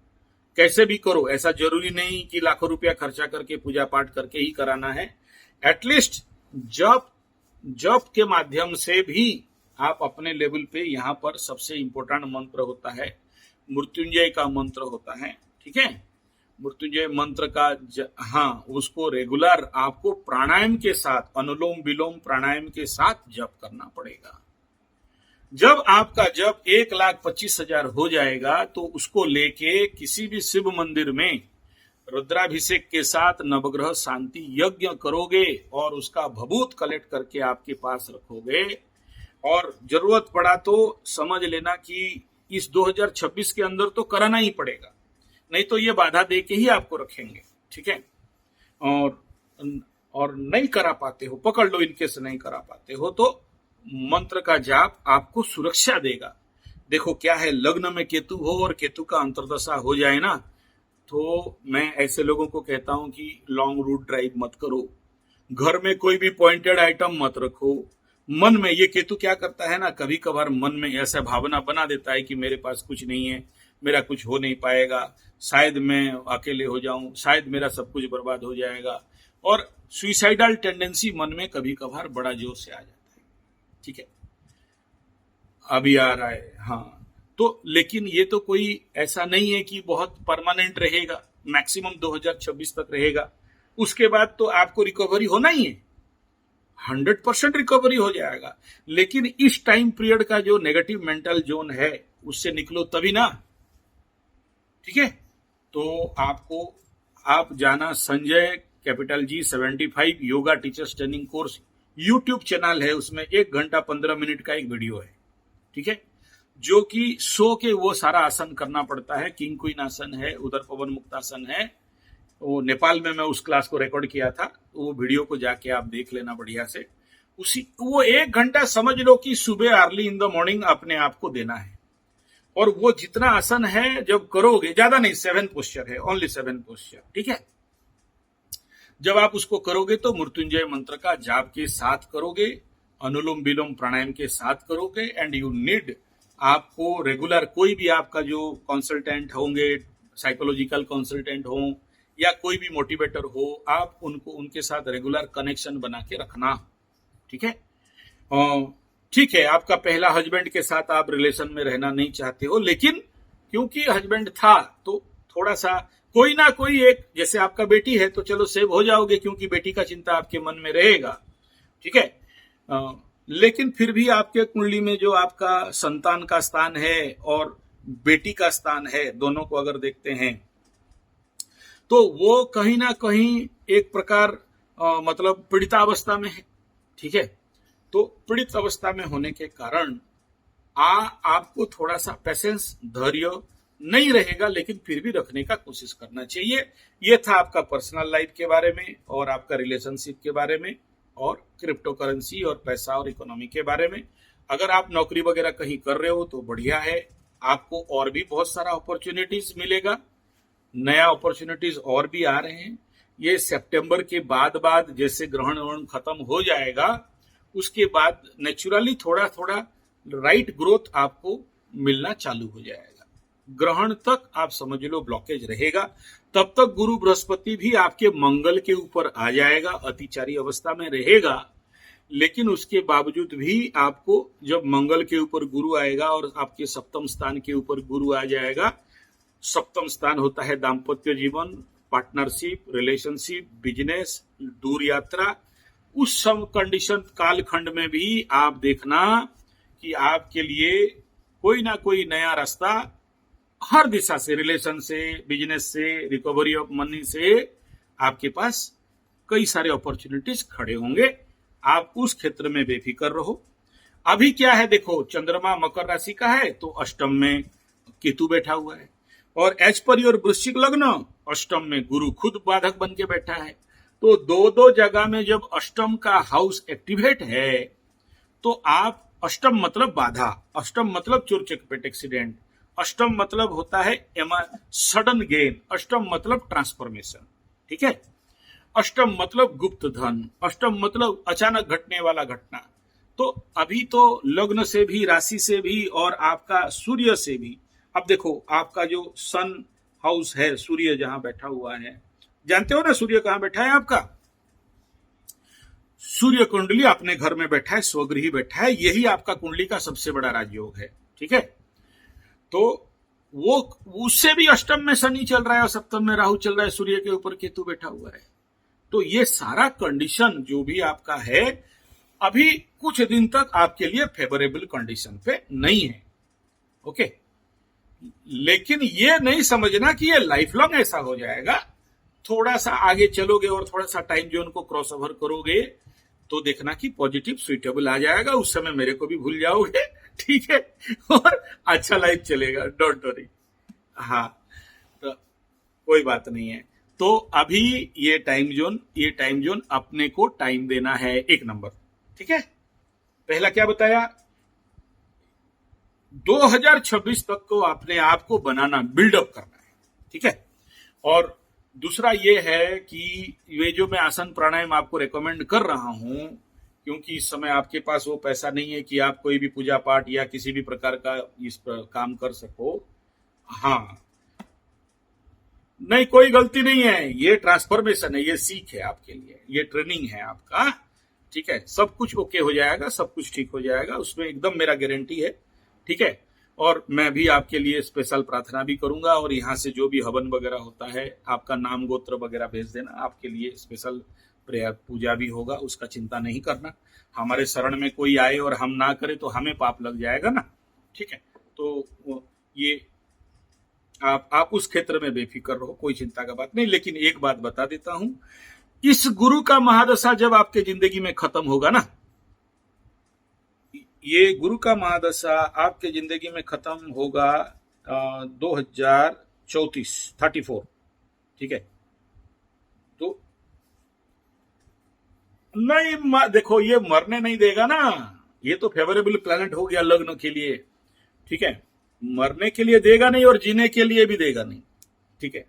कैसे भी करो, ऐसा जरूरी नहीं कि लाखों रुपया खर्चा करके पूजा पाठ करके ही कराना है, एटलीस्ट जप के माध्यम से भी आप अपने लेवल पे, यहां पर सबसे इंपॉर्टेंट मंत्र होता है मृत्युंजय का मंत्र होता है, ठीक है। मृत्युंजय मंत्र का उसको रेगुलर आपको प्राणायाम के साथ, अनुलोम विलोम प्राणायाम के साथ जप करना पड़ेगा। जब आपका जप 1,25,000 हो जाएगा तो उसको लेके किसी भी शिव मंदिर में रुद्राभिषेक के साथ नवग्रह शांति यज्ञ करोगे और उसका भभूत कलेक्ट करके आपके पास रखोगे, और जरूरत पड़ा तो समझ लेना कि इस 2026 के अंदर तो कराना ही पड़ेगा, नहीं तो ये बाधा दे के ही आपको रखेंगे, ठीक है। और नहीं करा पाते हो, पकड़ लो, इनकेस नहीं करा पाते हो तो मंत्र का जाप आपको सुरक्षा देगा। देखो क्या है, लग्न में केतु हो और केतु का अंतर्दशा हो जाए ना, तो मैं ऐसे लोगों को कहता हूं कि लॉन्ग रूट ड्राइव मत करो, घर में कोई भी पॉइंटेड आइटम मत रखो। मन में ये केतु क्या करता है ना, कभी कभार मन में ऐसा भावना बना देता है कि मेरे पास कुछ नहीं है, मेरा कुछ हो नहीं पाएगा, शायद मैं अकेले हो जाऊं, शायद मेरा सब कुछ बर्बाद हो जाएगा, और सुइसाइडल टेंडेंसी मन में कभी कभार बड़ा जोर से आ जाता है, ठीक है, अभी आ रहा है, हाँ। तो लेकिन ये तो कोई ऐसा नहीं है कि बहुत परमानेंट रहेगा, मैक्सिमम 2026 तक रहेगा, उसके बाद तो आपको रिकवरी होना ही है, 100% रिकवरी हो जाएगा। लेकिन इस टाइम पीरियड का जो नेगेटिव मेंटल जोन है उससे निकलो तभी ना, ठीक है। तो आप जाना Sanjay capital G 75 yoga teachers training course YouTube channel है, उसमें 1 घंटा 15 मिनट का एक वीडियो है, ठीक है, जो कि सो के वो सारा आसन करना पड़ता है, किंग क्वीन आसन है, उदर पवन मुक्तासन है, वो नेपाल में मैं उस क्लास को रिकॉर्ड किया था, तो वो वीडियो को जाके आप देख लेना बढ़िया से। वो 1 घंटा समझ लो कि सुबह अर्ली इन द मॉर्निंग अपने आप को देना है, और वो जितना आसन है जब करोगे, ज्यादा नहीं, 7 पोस्चर है, ओनली 7 पोस्चर, ठीक है। जब आप उसको करोगे तो मृत्युंजय मंत्र का जाप के साथ करोगे, अनुलोम विलोम प्राणायाम के साथ करोगे, एंड यू नीड, आपको रेगुलर कोई भी आपका जो कंसल्टेंट होंगे, साइकोलॉजिकल कंसल्टेंट हो या कोई भी मोटिवेटर हो, आप उनको उनके साथ रेगुलर कनेक्शन बना के रखना। ठीक है, ठीक है, आपका पहला हस्बैंड के साथ आप रिलेशन में रहना नहीं चाहते हो, लेकिन क्योंकि हस्बैंड था तो थोड़ा सा कोई ना कोई एक, जैसे आपका बेटी है तो चलो सेव हो जाओगे क्योंकि बेटी का चिंता आपके मन में रहेगा। ठीक है, लेकिन फिर भी आपके कुंडली में जो आपका संतान का स्थान है और बेटी का स्थान है, दोनों को अगर देखते हैं तो वो कहीं ना कहीं एक प्रकार मतलब पीड़ितावस्था में है। ठीक है, तो पीड़ित अवस्था में होने के कारण आपको थोड़ा सा पेशेंस, धैर्य नहीं रहेगा, लेकिन फिर भी रखने का कोशिश करना चाहिए। ये था आपका पर्सनल लाइफ के बारे में और आपका रिलेशनशिप के बारे में और क्रिप्टो करेंसी और पैसा और इकोनॉमी के बारे में। अगर आप नौकरी वगैरह कहीं कर रहे हो तो बढ़िया है, आपको और भी बहुत सारा अपॉर्चुनिटीज मिलेगा, नया अपॉर्चुनिटीज और भी आ रहे हैं। ये सितंबर के बाद जैसे ग्रहण खत्म हो जाएगा उसके बाद नेचुरली थोड़ा थोड़ा राइट ग्रोथ आपको मिलना चालू हो जाएगा। ग्रहण तक आप समझ लो ब्लॉकेज रहेगा, तब तक गुरु बृहस्पति भी आपके मंगल के ऊपर आ जाएगा, अतिचारी अवस्था में रहेगा। लेकिन उसके बावजूद भी आपको जब मंगल के ऊपर गुरु आएगा और आपके सप्तम स्थान के ऊपर गुरु आ जाएगा, सप्तम स्थान होता है दाम्पत्य जीवन, पार्टनरशिप, रिलेशनशिप, बिजनेस, दूर यात्रा, उस सब कंडीशन कालखंड में भी आप देखना कि आपके लिए कोई ना कोई नया रास्ता हर दिशा से, रिलेशन से, बिजनेस से, रिकवरी ऑफ मनी से आपके पास कई सारे अपॉर्चुनिटीज खड़े होंगे। आप उस क्षेत्र में बेफिक्र रहो। अभी क्या है देखो, चंद्रमा मकर राशि का है तो अष्टम में केतु बैठा हुआ है और एज पर योर वृश्चिक लग्न अष्टम में गुरु खुद बाधक बन के बैठा है। तो दो जगह में जब अष्टम का हाउस एक्टिवेट है तो आप, अष्टम मतलब बाधा, अष्टम मतलब चोर चकपेट एक्सीडेंट, अष्टम मतलब होता है सडन गेन, अष्टम मतलब ट्रांसफॉर्मेशन। ठीक है, अष्टम मतलब गुप्त धन, अष्टम मतलब अचानक घटने वाला घटना। तो अभी तो लग्न से भी, राशि से भी और आपका सूर्य से भी, अब देखो आपका जो सन हाउस है, सूर्य जहां बैठा हुआ है, जानते हो ना सूर्य कहां बैठा है आपका? सूर्य कुंडली अपने घर में बैठा है, स्वगृही बैठा है, यही आपका कुंडली का सबसे बड़ा राजयोग है। ठीक है, तो वो उससे भी अष्टम में शनि चल रहा है और सप्तम में राहु चल रहा है, सूर्य के ऊपर केतु बैठा हुआ है। तो ये सारा कंडीशन जो भी आपका है अभी कुछ दिन तक आपके लिए फेवरेबल कंडीशन पे नहीं है। ओके, लेकिन ये नहीं समझना कि ये लाइफ लॉन्ग ऐसा हो जाएगा। थोड़ा सा आगे चलोगे और थोड़ा सा टाइम जोन को क्रॉस ओवर करोगे तो देखना कि पॉजिटिव सुइटेबल आ जाएगा, उस समय मेरे को भी भूल जाओगे। ठीक है, और अच्छा लाइफ चलेगा, डोंट वरी। हाँ, तो कोई बात नहीं है। तो अभी ये टाइम जोन अपने को टाइम देना है, एक नंबर। ठीक है, पहला क्या बताया, 2026 तक को अपने आप को बनाना, बिल्डअप करना है। ठीक है, और दूसरा ये है कि ये जो मैं आसन प्राणायाम आपको रेकमेंड कर रहा हूं, क्योंकि इस समय आपके पास वो पैसा नहीं है कि आप कोई भी पूजा पाठ या किसी भी प्रकार का इस पर काम कर सको। हाँ, नहीं, कोई गलती नहीं है, ये ट्रांसफॉर्मेशन है, ये सीख है आपके लिए, ये ट्रेनिंग है आपका। ठीक है, सब कुछ ओके हो जाएगा, सब कुछ ठीक हो जाएगा, उसमें एकदम मेरा गारंटी है। ठीक है, और मैं भी आपके लिए स्पेशल प्रार्थना भी करूंगा, और यहाँ से जो भी हवन वगैरह होता है, आपका नाम गोत्र वगैरह भेज देना, आपके लिए स्पेशल प्रेयर पूजा भी होगा, उसका चिंता नहीं करना। हमारे शरण में कोई आए और हम ना करें तो हमें पाप लग जाएगा ना। ठीक है, तो ये आप उस क्षेत्र में बेफिक्र रहो, कोई चिंता का बात नहीं। लेकिन एक बात बता देता हूं, इस गुरु का महादशा जब आपके जिंदगी में खत्म होगा ना, ये गुरु का महादशा आपके जिंदगी में खत्म होगा 2034। ठीक है, तो नहीं, देखो ये मरने नहीं देगा ना, ये तो फेवरेबल प्लैनेट हो गया लग्न के लिए। ठीक है, मरने के लिए देगा नहीं और जीने के लिए भी देगा नहीं। ठीक है,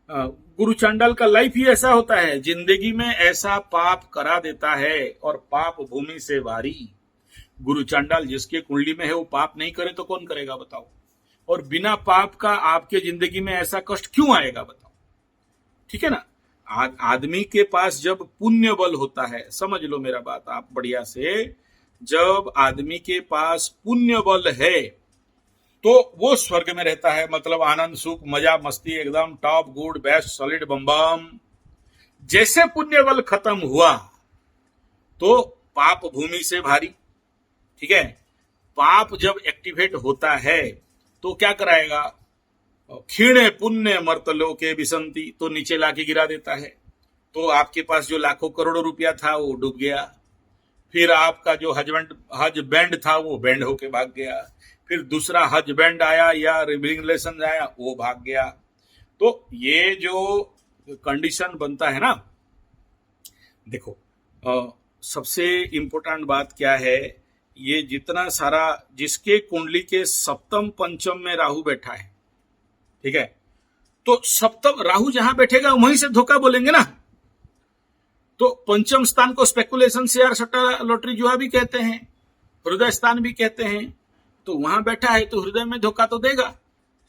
गुरु चांडाल का लाइफ ही ऐसा होता है, जिंदगी में ऐसा पाप करा देता है, और पाप भूमि से वारी। गुरु चांडाल जिसके कुंडली में है वो पाप नहीं करे तो कौन करेगा बताओ? और बिना पाप का आपके जिंदगी में ऐसा कष्ट क्यों आएगा बताओ? ठीक है ना। आदमी के पास जब पुण्य बल होता है, समझ लो मेरा बात आप बढ़िया से, जब आदमी के पास पुण्य बल है तो वो स्वर्ग में रहता है, मतलब आनंद सुख मजा मस्ती एकदम टॉप गुड बेस्ट सॉलिड बम बम। जैसे पुण्य बल खत्म हुआ तो पाप भूमि से भारी, ठीक है। पाप जब एक्टिवेट होता है तो क्या कराएगा, क्षीणे पुण्य मर्तलोके विसंति, तो नीचे लाके गिरा देता है। तो आपके पास जो लाखों करोड़ों रुपया था वो डूब गया, फिर आपका जो हज बैंड था वो बैंड होके भाग गया, फिर दूसरा हज बैंड आया या रिलेशन आया वो भाग गया। तो ये जो कंडीशन बनता है ना, देखो सबसे इंपॉर्टेंट बात क्या है, ये जितना सारा जिसके कुंडली के सप्तम पंचम में राहु बैठा है, ठीक है, तो सप्तम राहु जहां बैठेगा वहीं से धोखा बोलेंगे ना। तो पंचम स्थान को स्पेकुलेशन शेयर सट्टा लॉटरी जुआ भी कहते हैं, हृदय स्थान भी कहते हैं। तो वहां बैठा है तो हृदय में धोखा तो देगा।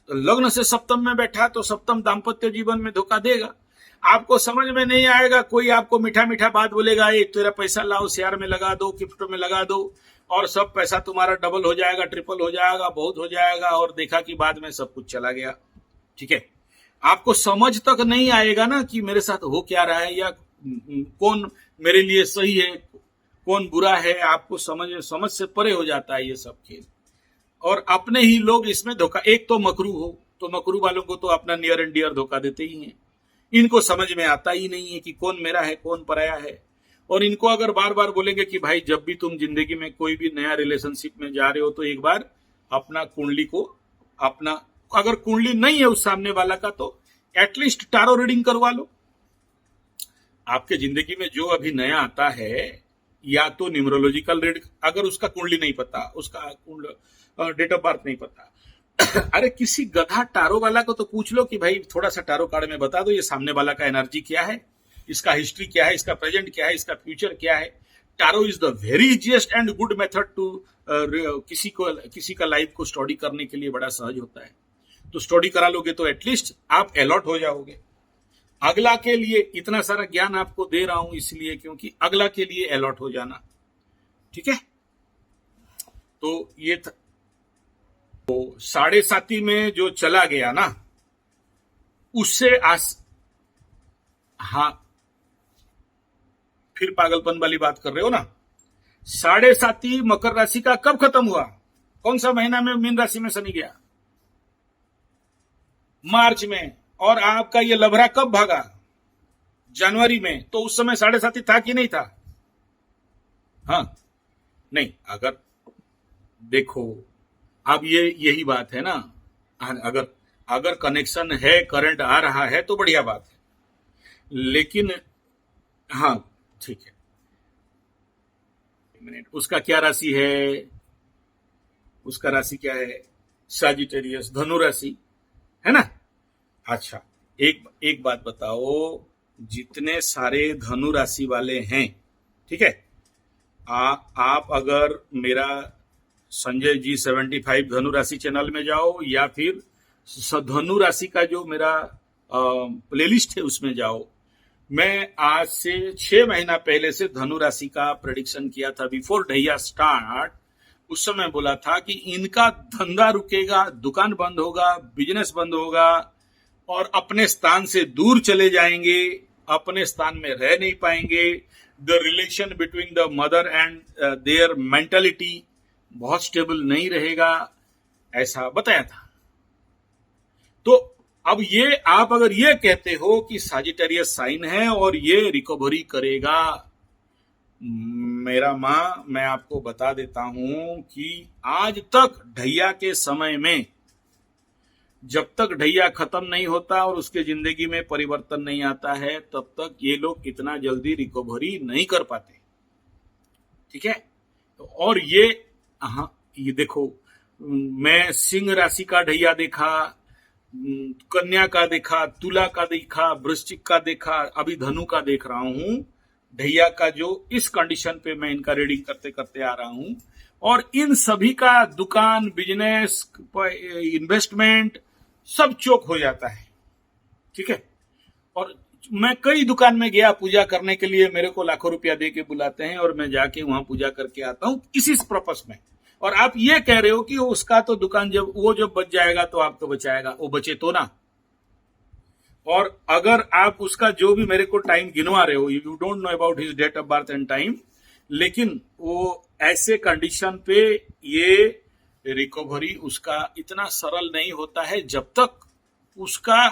तो लग्न से सप्तम में बैठा तो सप्तम दाम्पत्य जीवन में धोखा देगा। आपको समझ में नहीं आएगा, कोई आपको मीठा मीठा बात बोलेगा, ये तेरा पैसा लाओ शेयर में लगा दो, क्रिप्टो में लगा दो और सब पैसा तुम्हारा डबल हो जाएगा, ट्रिपल हो जाएगा, बहुत हो जाएगा, और देखा कि बाद में सब कुछ चला गया। ठीक है, आपको समझ तक नहीं आएगा ना कि मेरे साथ हो क्या रहा है, या कौन मेरे लिए सही है कौन बुरा है। आपको समझ से परे हो जाता है ये सब खेल। और अपने ही लोग इसमें धोखा, एक तो मकरू हो, तो मकरू वालों को तो अपना नियर एंड डियर धोखा देते ही हैं। इनको समझ में आता ही नहीं है कि कौन मेरा है कौन पराया है। और इनको अगर बार बार बोलेंगे कि भाई जब भी तुम जिंदगी में कोई भी नया रिलेशनशिप में जा रहे हो तो एक बार अपना कुंडली को, अपना अगर कुंडली नहीं है उस सामने वाला का तो एटलीस्ट टारो रीडिंग करवा लो। आपके जिंदगी में जो अभी नया आता है, या तो न्यूमरोलॉजिकल रीड, अगर उसका कुंडली नहीं पता, उसका डेट ऑफ बर्थ नहीं पता अरे किसी गधा टारो वाला को तो पूछ लो कि भाई थोड़ा सा टारो कार्ड में बता दो ये सामने वाला का एनर्जी क्या है, इसका हिस्ट्री क्या है, इसका प्रेजेंट क्या है, इसका फ्यूचर क्या है। Tarot is the very easiest and good method to किसी का लाइफ को स्टडी करने के लिए बड़ा सहज होता है। तो स्टडी करा लोगे तो एटलीस्ट आप अलर्ट हो जाओगे। अगला के लिए इतना सारा ज्ञान आपको दे रहा हूं इसलिए क्योंकि अगला के लिए अलर्ट हो जाना। ठीक है, तो ये था। तो 7.5 में जो चला गया ना उससे हाँ, फिर पागलपन वाली बात कर रहे हो ना। 7.5 मकर राशि का कब खत्म हुआ, कौन सा महीना में मीन राशि में शनि गया, मार्च में। और आपका ये लभरा कब भागा, जनवरी में। तो उस समय 7.5 था कि नहीं था। हाँ नहीं, अगर देखो अब ये यही बात है ना, अगर कनेक्शन है, करंट आ रहा है तो बढ़िया बात है, लेकिन हाँ ठीक है, एक मिनट, उसका क्या राशि है, उसका राशि क्या है, सजिटेरियस, धनु राशि है ना। अच्छा, एक बात बताओ, जितने सारे धनु राशि वाले हैं, ठीक है, आप अगर मेरा संजय जी 75 धनु राशि चैनल में जाओ या फिर धनु राशि का जो मेरा प्लेलिस्ट है उसमें जाओ। मैं आज से 6 महीना पहले से धनु राशि का प्रेडिक्शन किया था, बिफोर ढैया स्टार्ट। उस समय बोला था कि इनका धंधा रुकेगा, दुकान बंद होगा, बिजनेस बंद होगा और अपने स्थान से दूर चले जाएंगे, अपने स्थान में रह नहीं पाएंगे। The relation between the mother and their mentality बहुत स्टेबल नहीं रहेगा, ऐसा बताया था। तो अब ये आप अगर ये कहते हो कि सजिटेरियस साइन है और ये रिकवरी करेगा, मेरा मां, मैं आपको बता देता हूं कि आज तक ढैया के समय में जब तक ढैया खत्म नहीं होता और उसके जिंदगी में परिवर्तन नहीं आता है तब तक ये लोग इतना जल्दी रिकवरी नहीं कर पाते। ठीक है, और ये देखो, मैं सिंह राशि का ढैया देखा, कन्या का देखा, तुला का देखा, वृश्चिक का देखा, अभी धनु का देख रहा हूं ढैया का, जो इस कंडीशन पे मैं इनका रीडिंग करते करते आ रहा हूं। और इन सभी का दुकान, बिजनेस, इन्वेस्टमेंट सब चोक हो जाता है। ठीक है, और मैं कई दुकान में गया पूजा करने के लिए, मेरे को लाखों रुपया दे के बुलाते हैं और मैं जाके वहां पूजा करके आता हूं इसी पर्पस में। और आप ये कह रहे हो कि उसका तो दुकान जब बच जाएगा तो आपको बचाएगा, वो बचे तो ना। और अगर आप उसका जो भी मेरे को टाइम गिनवा रहे हो, you don't know about his date of birth and time, लेकिन वो ऐसे कंडीशन पे ये रिकवरी उसका इतना सरल नहीं होता है जब तक उसका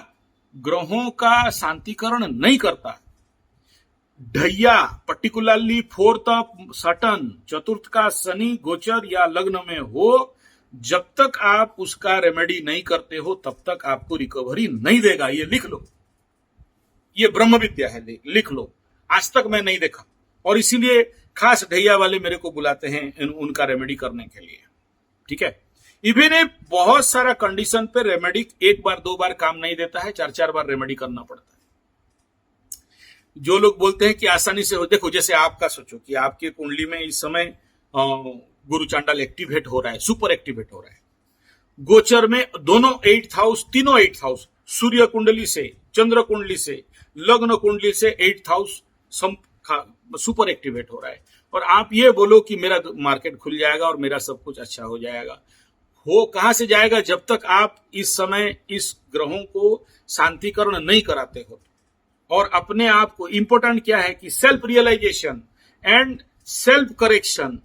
ग्रहों का शांतिकरण नहीं करता। ढैया पर्टिकुलरली फोर्थ ऑफ सटन, चतुर्थ का शनि गोचर या लग्न में हो, जब तक आप उसका रेमेडी नहीं करते हो तब तक आपको रिकवरी नहीं देगा। ये लिख लो, ये ब्रह्म विद्या है, लिख लो। आज तक मैं नहीं देखा, और इसीलिए खास ढैया वाले मेरे को बुलाते हैं उनका रेमेडी करने के लिए। ठीक है, इवन बहुत सारा कंडीशन पे रेमेडी एक बार दो बार काम नहीं देता है, चार चार बार रेमेडी करना पड़ता है। जो लोग बोलते हैं कि आसानी से हो, देखो जैसे आपका सोचो कि आपके कुंडली में इस समय गुरु चांडाल एक्टिवेट हो रहा है, सुपर एक्टिवेट हो रहा है। गोचर में दोनों 8th हाउस, तीनों 8th हाउस, सूर्य कुंडली से, चंद्र कुंडली से, लग्न कुंडली से 8th हाउस सुपर एक्टिवेट हो रहा है। और आप ये बोलो कि मेरा मार्केट खुल जाएगा और मेरा सब कुछ अच्छा हो जाएगा। हो कहां से जाएगा जब तक आप इस समय इस ग्रहों को शांतिकरण नहीं कराते हो। और अपने आप को, इंपॉर्टेंट क्या है कि self realisation and self correction,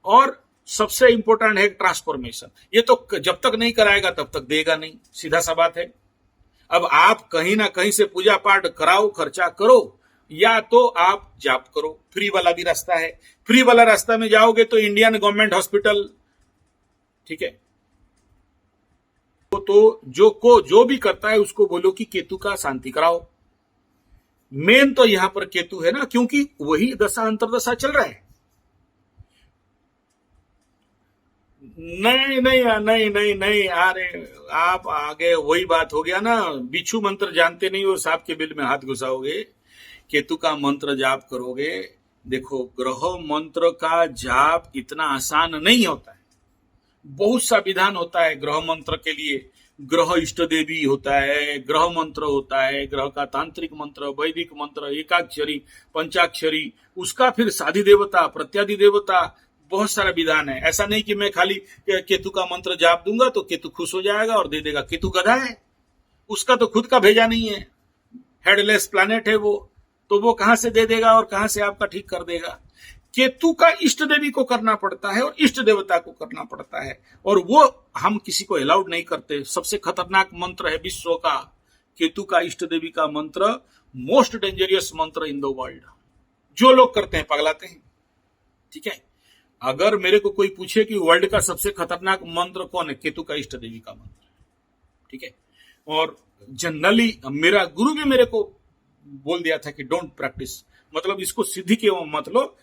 और सबसे इंपॉर्टेंट है ट्रांसफॉर्मेशन। ये तो जब तक नहीं कराएगा तब तक देगा नहीं, सीधा सा बात है। अब आप कहीं ना कहीं से पूजा पाठ कराओ, खर्चा करो, या तो आप जाप करो। फ्री वाला भी रास्ता है, फ्री वाला रास्ता में जाओगे तो इंडियन गवर्नमेंट हॉस्पिटल, ठीक है, तो जो भी करता है उसको बोलो कि केतु का शांति कराओ। मेन तो यहां पर केतु है ना, क्योंकि वही दशा अंतरदशा चल रहा है। नहीं नहीं नहीं नहीं नहीं, अरे आप आगे वही बात हो गया ना, बिच्छू मंत्र जानते नहीं हो, सांप के बिल में हाथ घुसाओगे। केतु का मंत्र जाप करोगे। देखो, ग्रह मंत्र का जाप इतना आसान नहीं होता है, बहुत सा विधान होता है ग्रह मंत्र के लिए। ग्रह इष्ट देवी होता है, ग्रह मंत्र होता है, ग्रह का तांत्रिक मंत्र, वैदिक मंत्र, एकाक्षरी, पंचाक्षरी, उसका फिर साधि देवता, प्रत्यादि देवता, बहुत सारा विधान है। ऐसा नहीं कि मैं खाली केतु का मंत्र जाप दूंगा तो केतु खुश हो जाएगा और दे देगा। केतु गधा है, उसका तो खुद का भेजा नहीं है, हेडलेस प्लैनेट है वो, तो वो कहां से दे देगा और कहां से आपका ठीक कर देगा। केतु का इष्ट देवी को करना पड़ता है और इष्ट देवता को करना पड़ता है, और वो हम किसी को अलाउड नहीं करते। सबसे खतरनाक मंत्र है विश्व का केतु का इष्ट देवी का मंत्र, मोस्ट डेंजरियस मंत्र इन द वर्ल्ड। जो लोग करते हैं पगलाते हैं। ठीक है, अगर मेरे को कोई पूछे कि वर्ल्ड का सबसे खतरनाक मंत्र कौन है, केतु का इष्ट देवी का मंत्र। ठीक है, और जनरली मेरा गुरु भी मेरे को बोल दिया था कि डोंट प्रैक्टिस, मतलब इसको सिद्धि के मत लो,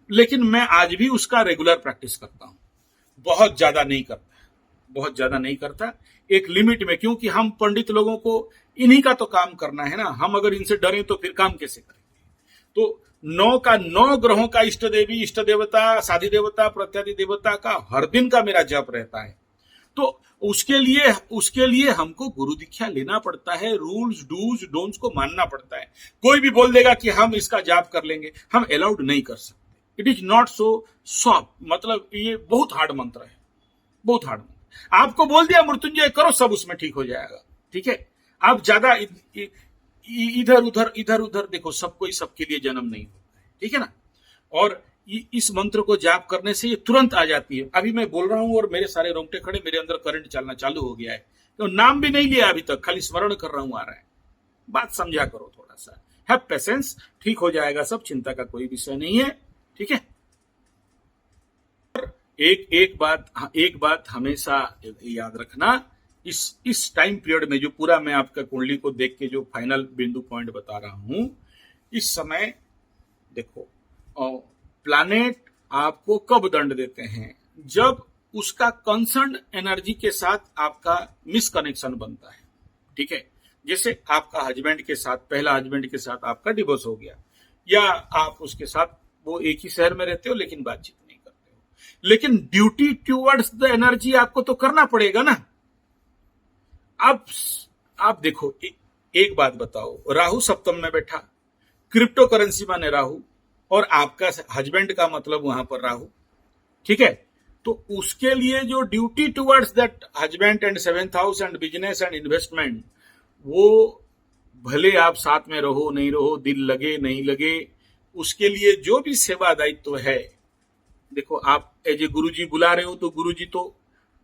लेकिन मैं आज भी उसका रेगुलर प्रैक्टिस करता हूं। बहुत ज्यादा नहीं करता, बहुत ज्यादा नहीं करता, एक लिमिट में, क्योंकि हम पंडित लोगों को इन्हीं का तो काम करना है ना। हम अगर इनसे डरें तो फिर काम कैसे करेंगे। तो 9 का 9 ग्रहों का इष्ट देवी, इष्ट देवता, साधि देवता, प्रत्यादि देवता का हर दिन का मेरा जप रहता है। तो उसके लिए हमको गुरु दीक्षा लेना पड़ता है, रूल्स डूज डोंट्स को मानना पड़ता है। कोई भी बोल देगा कि हम इसका जाप कर लेंगे, हम अलाउड नहीं कर सकते। It is not so soft, मतलब ये बहुत हार्ड मंत्र है, बहुत हार्ड मंत्र। आपको बोल दिया मृत्युंजय करो, सब उसमें ठीक हो जाएगा। ठीक है, आप ज्यादा इधर उधर देखो, सब कोई सबके लिए जन्म नहीं होता है। ठीक है ना, और इस मंत्र को जाप करने से ये तुरंत आ जाती है। अभी मैं बोल रहा हूं और मेरे सारे रोंगटे खड़े, मेरे अंदर करंट चलना चालू हो गया है। तो नाम भी नहीं लिया अभी तक, खाली स्मरण कर रहा हूं, आ रहा है। बात समझा करो थोड़ा सा, हैव पेशेंस, ठीक हो जाएगा सब, चिंता का कोई विषय नहीं है। ठीक है, एक बात हमेशा याद रखना, इस टाइम पीरियड में जो पूरा मैं आपका कुंडली को देख के जो फाइनल बिंदु पॉइंट बता रहा हूं, इस समय देखो प्लैनेट आपको कब दंड देते हैं, जब उसका कंसर्न एनर्जी के साथ आपका मिसकनेक्शन बनता है। ठीक है, जैसे आपका हस्बैंड के साथ, पहला हस्बैंड के साथ आपका डिवोर्स हो गया, या आप उसके साथ वो एक ही शहर में रहते हो लेकिन बातचीत नहीं करते हो, लेकिन ड्यूटी टूवर्ड्स द एनर्जी आपको तो करना पड़ेगा ना। आप देखो, एक बात बताओ, राहु सप्तम में बैठा, क्रिप्टो करेंसी माने राहु, और आपका हस्बैंड का मतलब वहां पर राहु, ठीक है। तो उसके लिए जो duty towards that husband and seventh house and business and investment, वो भले आप साथ में रहो नहीं रहो, दिल लगे नहीं लगे, उसके लिए जो भी सेवा दायित्व है, देखो आप एज ए गुरुजी बुला रहे हो तो गुरुजी तो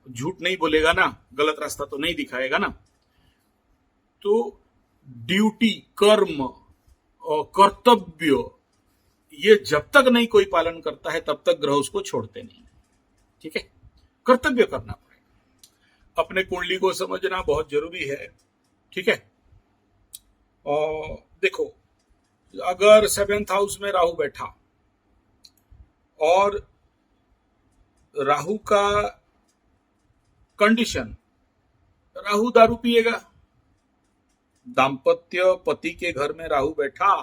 झूठ नहीं बोलेगा ना, गलत रास्ता तो नहीं दिखाएगा ना। तो ड्यूटी, कर्म और कर्तव्य, ये जब तक नहीं कोई पालन करता है तब तक ग्रह उसको छोड़ते नहीं, ठीक है। कर्तव्य करना पड़ेगा, अपने कुंडली को समझना बहुत जरूरी है, ठीक है। और देखो, अगर सेवेंथ हाउस में राहु बैठा और राहु का कंडीशन, राहु दारू पिएगा, दाम्पत्य पति के घर में राहु बैठा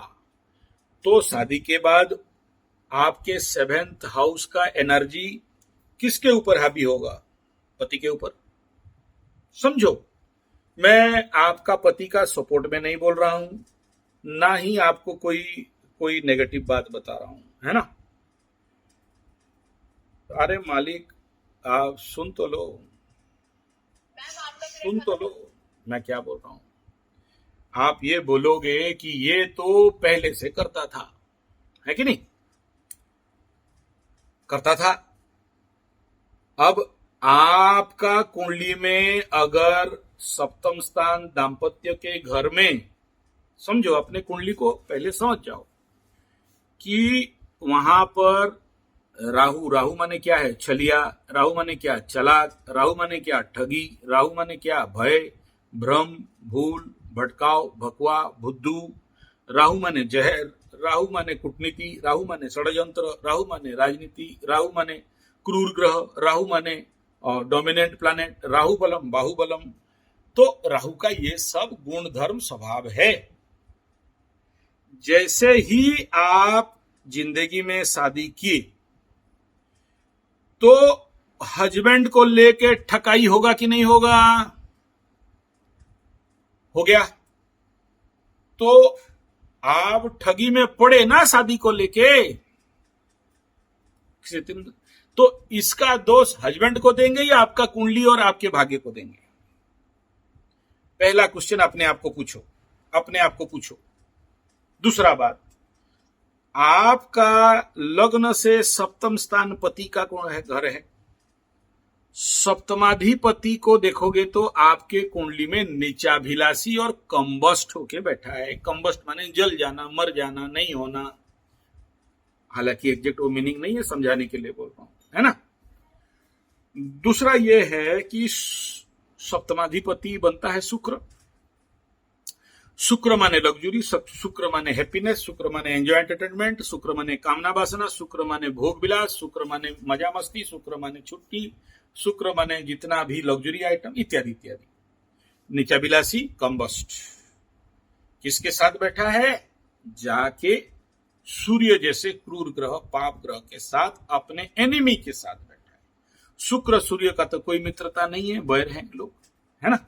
तो शादी के बाद आपके सेवेंथ हाउस का एनर्जी किसके ऊपर हावी होगा? पति के ऊपर। समझो, मैं आपका पति का सपोर्ट में नहीं बोल रहा हूं, ना ही आपको कोई नेगेटिव बात बता रहा हूं, है ना। अरे मालिक, आप सुन तो लो, मैं क्या बोल रहा हूं। आप ये बोलोगे कि ये तो पहले से करता था, है कि नहीं? करता था। अब आपका कुंडली में अगर सप्तम स्थान दाम्पत्य के घर में, समझो अपने कुंडली को पहले समझ जाओ कि वहां पर राहु माने क्या है? छलिया। राहु माने क्या? चलाक। राहु माने क्या? ठगी। राहु माने क्या? भय, भ्रम, भूल, भटकाव, भकवा, बुद्धू। राहु माने जहर। राहु माने कूटनीति। राहु माने षड्यंत्र। राहु माने राजनीति। राहु माने क्रूर ग्रह। राहु माने डोमिनेंट प्लैनेट। राहु बलम, बाहुबलम। तो राहु का ये सब गुण धर्म स्वभाव है। जैसे ही आप जिंदगी में शादी किए तो हस्बैंड को लेके ठकाई होगा कि नहीं होगा? हो गया। तो आप ठगी में पड़े ना शादी को लेके, तो इसका दोष हस्बैंड को देंगे या आपका कुंडली और आपके भाग्य को देंगे? पहला क्वेश्चन अपने आप को पूछो, अपने आप को पूछो। दूसरा बात, आपका लग्न से सप्तम स्थान पति का कौन है? घर है। सप्तमाधिपति को देखोगे तो आपके कुंडली में नीचाभिलाषी और कंबस्ट होके बैठा है। कंबस्ट माने जल जाना, मर जाना, नहीं होना। हालांकि एग्जैक्ट वो मीनिंग नहीं है, समझाने के लिए बोल रहा हूं, है ना। दूसरा ये है कि सप्तमाधिपति बनता है शुक्र। शुक्र माने लग्जरी, शुक्र माने हैप्पीनेस, शुक्र माने एंजॉय एंटरटेनमेंट, शुक्र माने कामना वासना, शुक्र माने भोग विलास, शुक्र माने मजा मस्ती, शुक्र माने छुट्टी, शुक्र माने जितना भी लग्जरी आइटम इत्यादि इत्यादि। नीचाभिलाषी, कंबस्ट किसके साथ बैठा है? जाके सूर्य जैसे क्रूर ग्रह, पाप ग्रह के साथ, अपने एनिमी के साथ बैठा है। शुक्र सूर्य का तो कोई मित्रता नहीं है, बैर हैं लोग, है ना।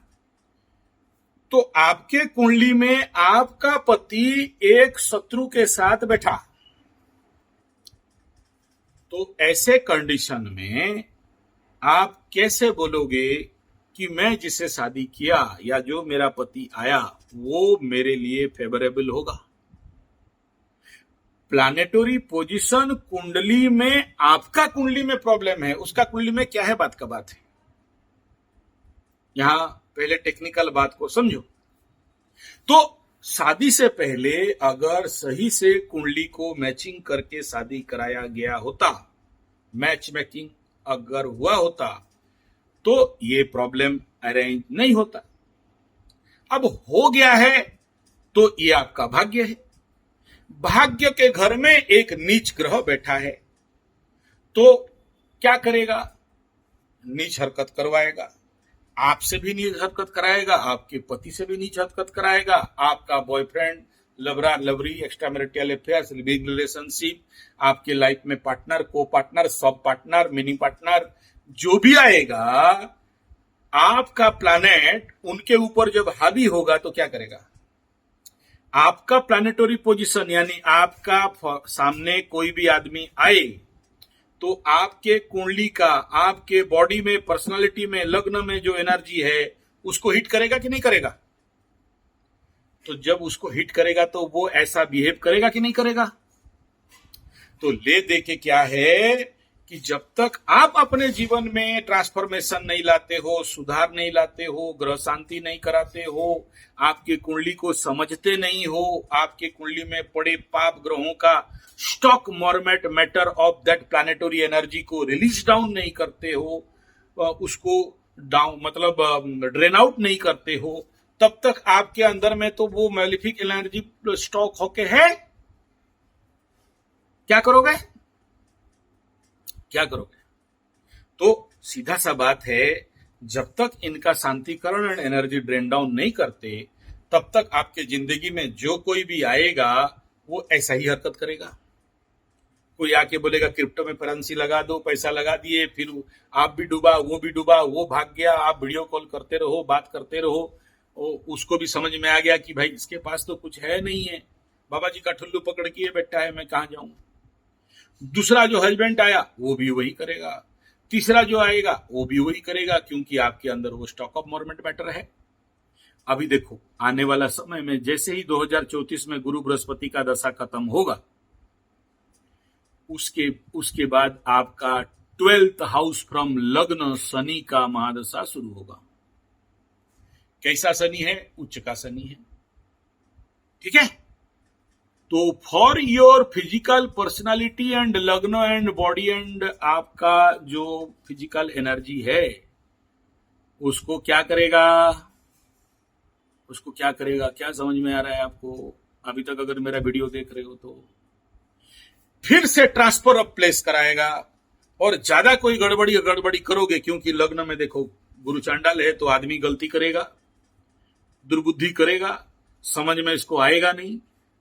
तो आपके कुंडली में आपका पति एक शत्रु के साथ बैठा, तो ऐसे कंडीशन में आप कैसे बोलोगे कि मैं जिसे शादी किया या जो मेरा पति आया वो मेरे लिए फेवरेबल होगा? प्लानेटरी पोजीशन कुंडली में, आपका कुंडली में प्रॉब्लम है, उसका कुंडली में क्या है, बात का बात है। यहां पहले टेक्निकल बात को समझो। तो शादी से पहले अगर सही से कुंडली को मैचिंग करके शादी कराया गया होता, मैच मेकिंग अगर हुआ होता, तो ये प्रॉब्लम अरेंज नहीं होता। अब हो गया है तो ये आपका भाग्य है। भाग्य के घर में एक नीच ग्रह बैठा है, तो क्या करेगा? नीच हरकत करवाएगा। आपसे भी नीच हरकत कराएगा, आपके पति से भी नीच हरकत कराएगा। आपका बॉयफ्रेंड, लवरा लवरी, extra marital affairs, living relationship, आपके लाइफ में partner, co partner, sub partner, mini partner, जो भी आएगा, आपका प्लैनेट उनके ऊपर जब हावी होगा तो क्या करेगा? आपका प्लैनेटरी पोजीशन यानी आपका सामने कोई भी आदमी आए तो आपके कुंडली का, आपके बॉडी में, पर्सनालिटी में, लग्न में जो एनर्जी है उसको हिट करेगा कि नहीं करेगा? तो जब उसको हिट करेगा तो वो ऐसा बिहेव करेगा कि नहीं करेगा? तो ले दे के क्या है कि जब तक आप अपने जीवन में ट्रांसफॉर्मेशन नहीं लाते हो, सुधार नहीं लाते हो, ग्रह शांति नहीं कराते हो, आपकी कुंडली को समझते नहीं हो, आपके कुंडली में पड़े पाप ग्रहों का स्टॉक मॉर्मेट matter of that planetary energy को रिलीज डाउन नहीं करते हो, उसको डाउन मतलब ड्रेन आउट नहीं करते हो, तब तक आपके अंदर में तो वो मैलिफिक एनर्जी स्टॉक होके है। क्या करोगे? क्या करोगे? तो सीधा सा बात है, जब तक इनका शांतिकरण एंड एनर्जी ड्रेन डाउन नहीं करते तब तक आपके जिंदगी में जो कोई भी आएगा वो ऐसा ही हरकत करेगा। कोई आके बोलेगा क्रिप्टो में करेंसी लगा दो, पैसा लगा दिए, फिर आप भी डूबा, वो भाग गया, आप वीडियो कॉल करते रहो, बात करते रहो, उसको भी समझ में आ गया कि भाई इसके पास तो कुछ है नहीं है, बाबा जी का ठुल्लू पकड़ के बैठा है, मैं कहां जाऊं। दूसरा जो हस्बैंड आया वो भी वही करेगा, तीसरा जो आएगा वो भी वही करेगा, क्योंकि आपके अंदर वो स्टॉक ऑफ मॉर्मेंट मैटर है। अभी देखो आने वाला समय में जैसे ही 2034 में गुरु बृहस्पति का दशा खत्म होगा, उसके बाद आपका 12th हाउस फ्रॉम लग्न शनि का महादशा शुरू होगा। कैसा शनि है? उच्च का शनि है। ठीक है, तो for your physical personality and लग्न एंड बॉडी एंड आपका जो फिजिकल एनर्जी है उसको क्या करेगा? क्या समझ में आ रहा है आपको? अभी तक अगर मेरा वीडियो देख रहे हो तो फिर से ट्रांसफर ऑफ प्लेस कराएगा। और ज्यादा कोई गड़बड़ी करोगे, क्योंकि लग्न में देखो गुरु चांडाल है, तो आदमी गलती करेगा, दुर्बुद्धि करेगा, समझ में इसको आएगा नहीं।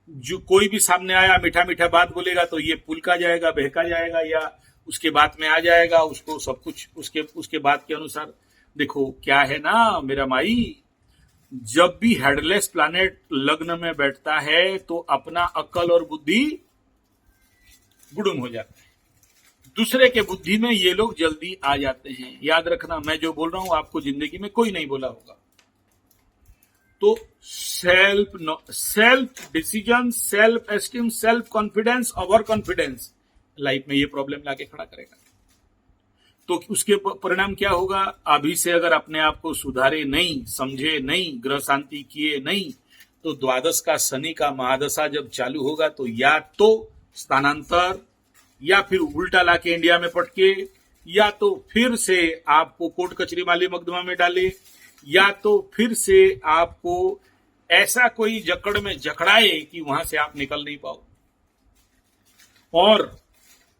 जो कोई भी सामने आया मीठा मीठा बात बोलेगा तो ये पुलका जाएगा, बहका जाएगा, या उसके बात में आ जाएगा, उसको सब कुछ उसके बात के अनुसार। देखो क्या है ना मेरा माई, जब भी हेडलेस प्लैनेट लग्न में बैठता है तो अपना अक्ल और बुद्धि गुडुम हो जाता है, दूसरे के बुद्धि में ये लोग जल्दी आ जाते हैं। याद रखना, मैं जो बोल रहा हूं आपको जिंदगी में कोई नहीं बोला होगा। तो self decision, self esteem, self confidence, over confidence life में ये प्रॉब्लम लाके खड़ा करेगा। तो उसके परिणाम क्या होगा? अभी से अगर अपने आप को सुधारे नहीं, समझे नहीं, ग्रह शांति किए नहीं, तो द्वादश का शनि का महादशा जब चालू होगा तो या तो स्थानांतर, या फिर उल्टा लाके इंडिया में पटके, या तो फिर से आपको कोर्ट कचहरी वाले मुकदमा में डाले, या तो फिर से आपको ऐसा कोई जकड़ में जकड़ाए कि वहां से आप निकल नहीं पाओ। और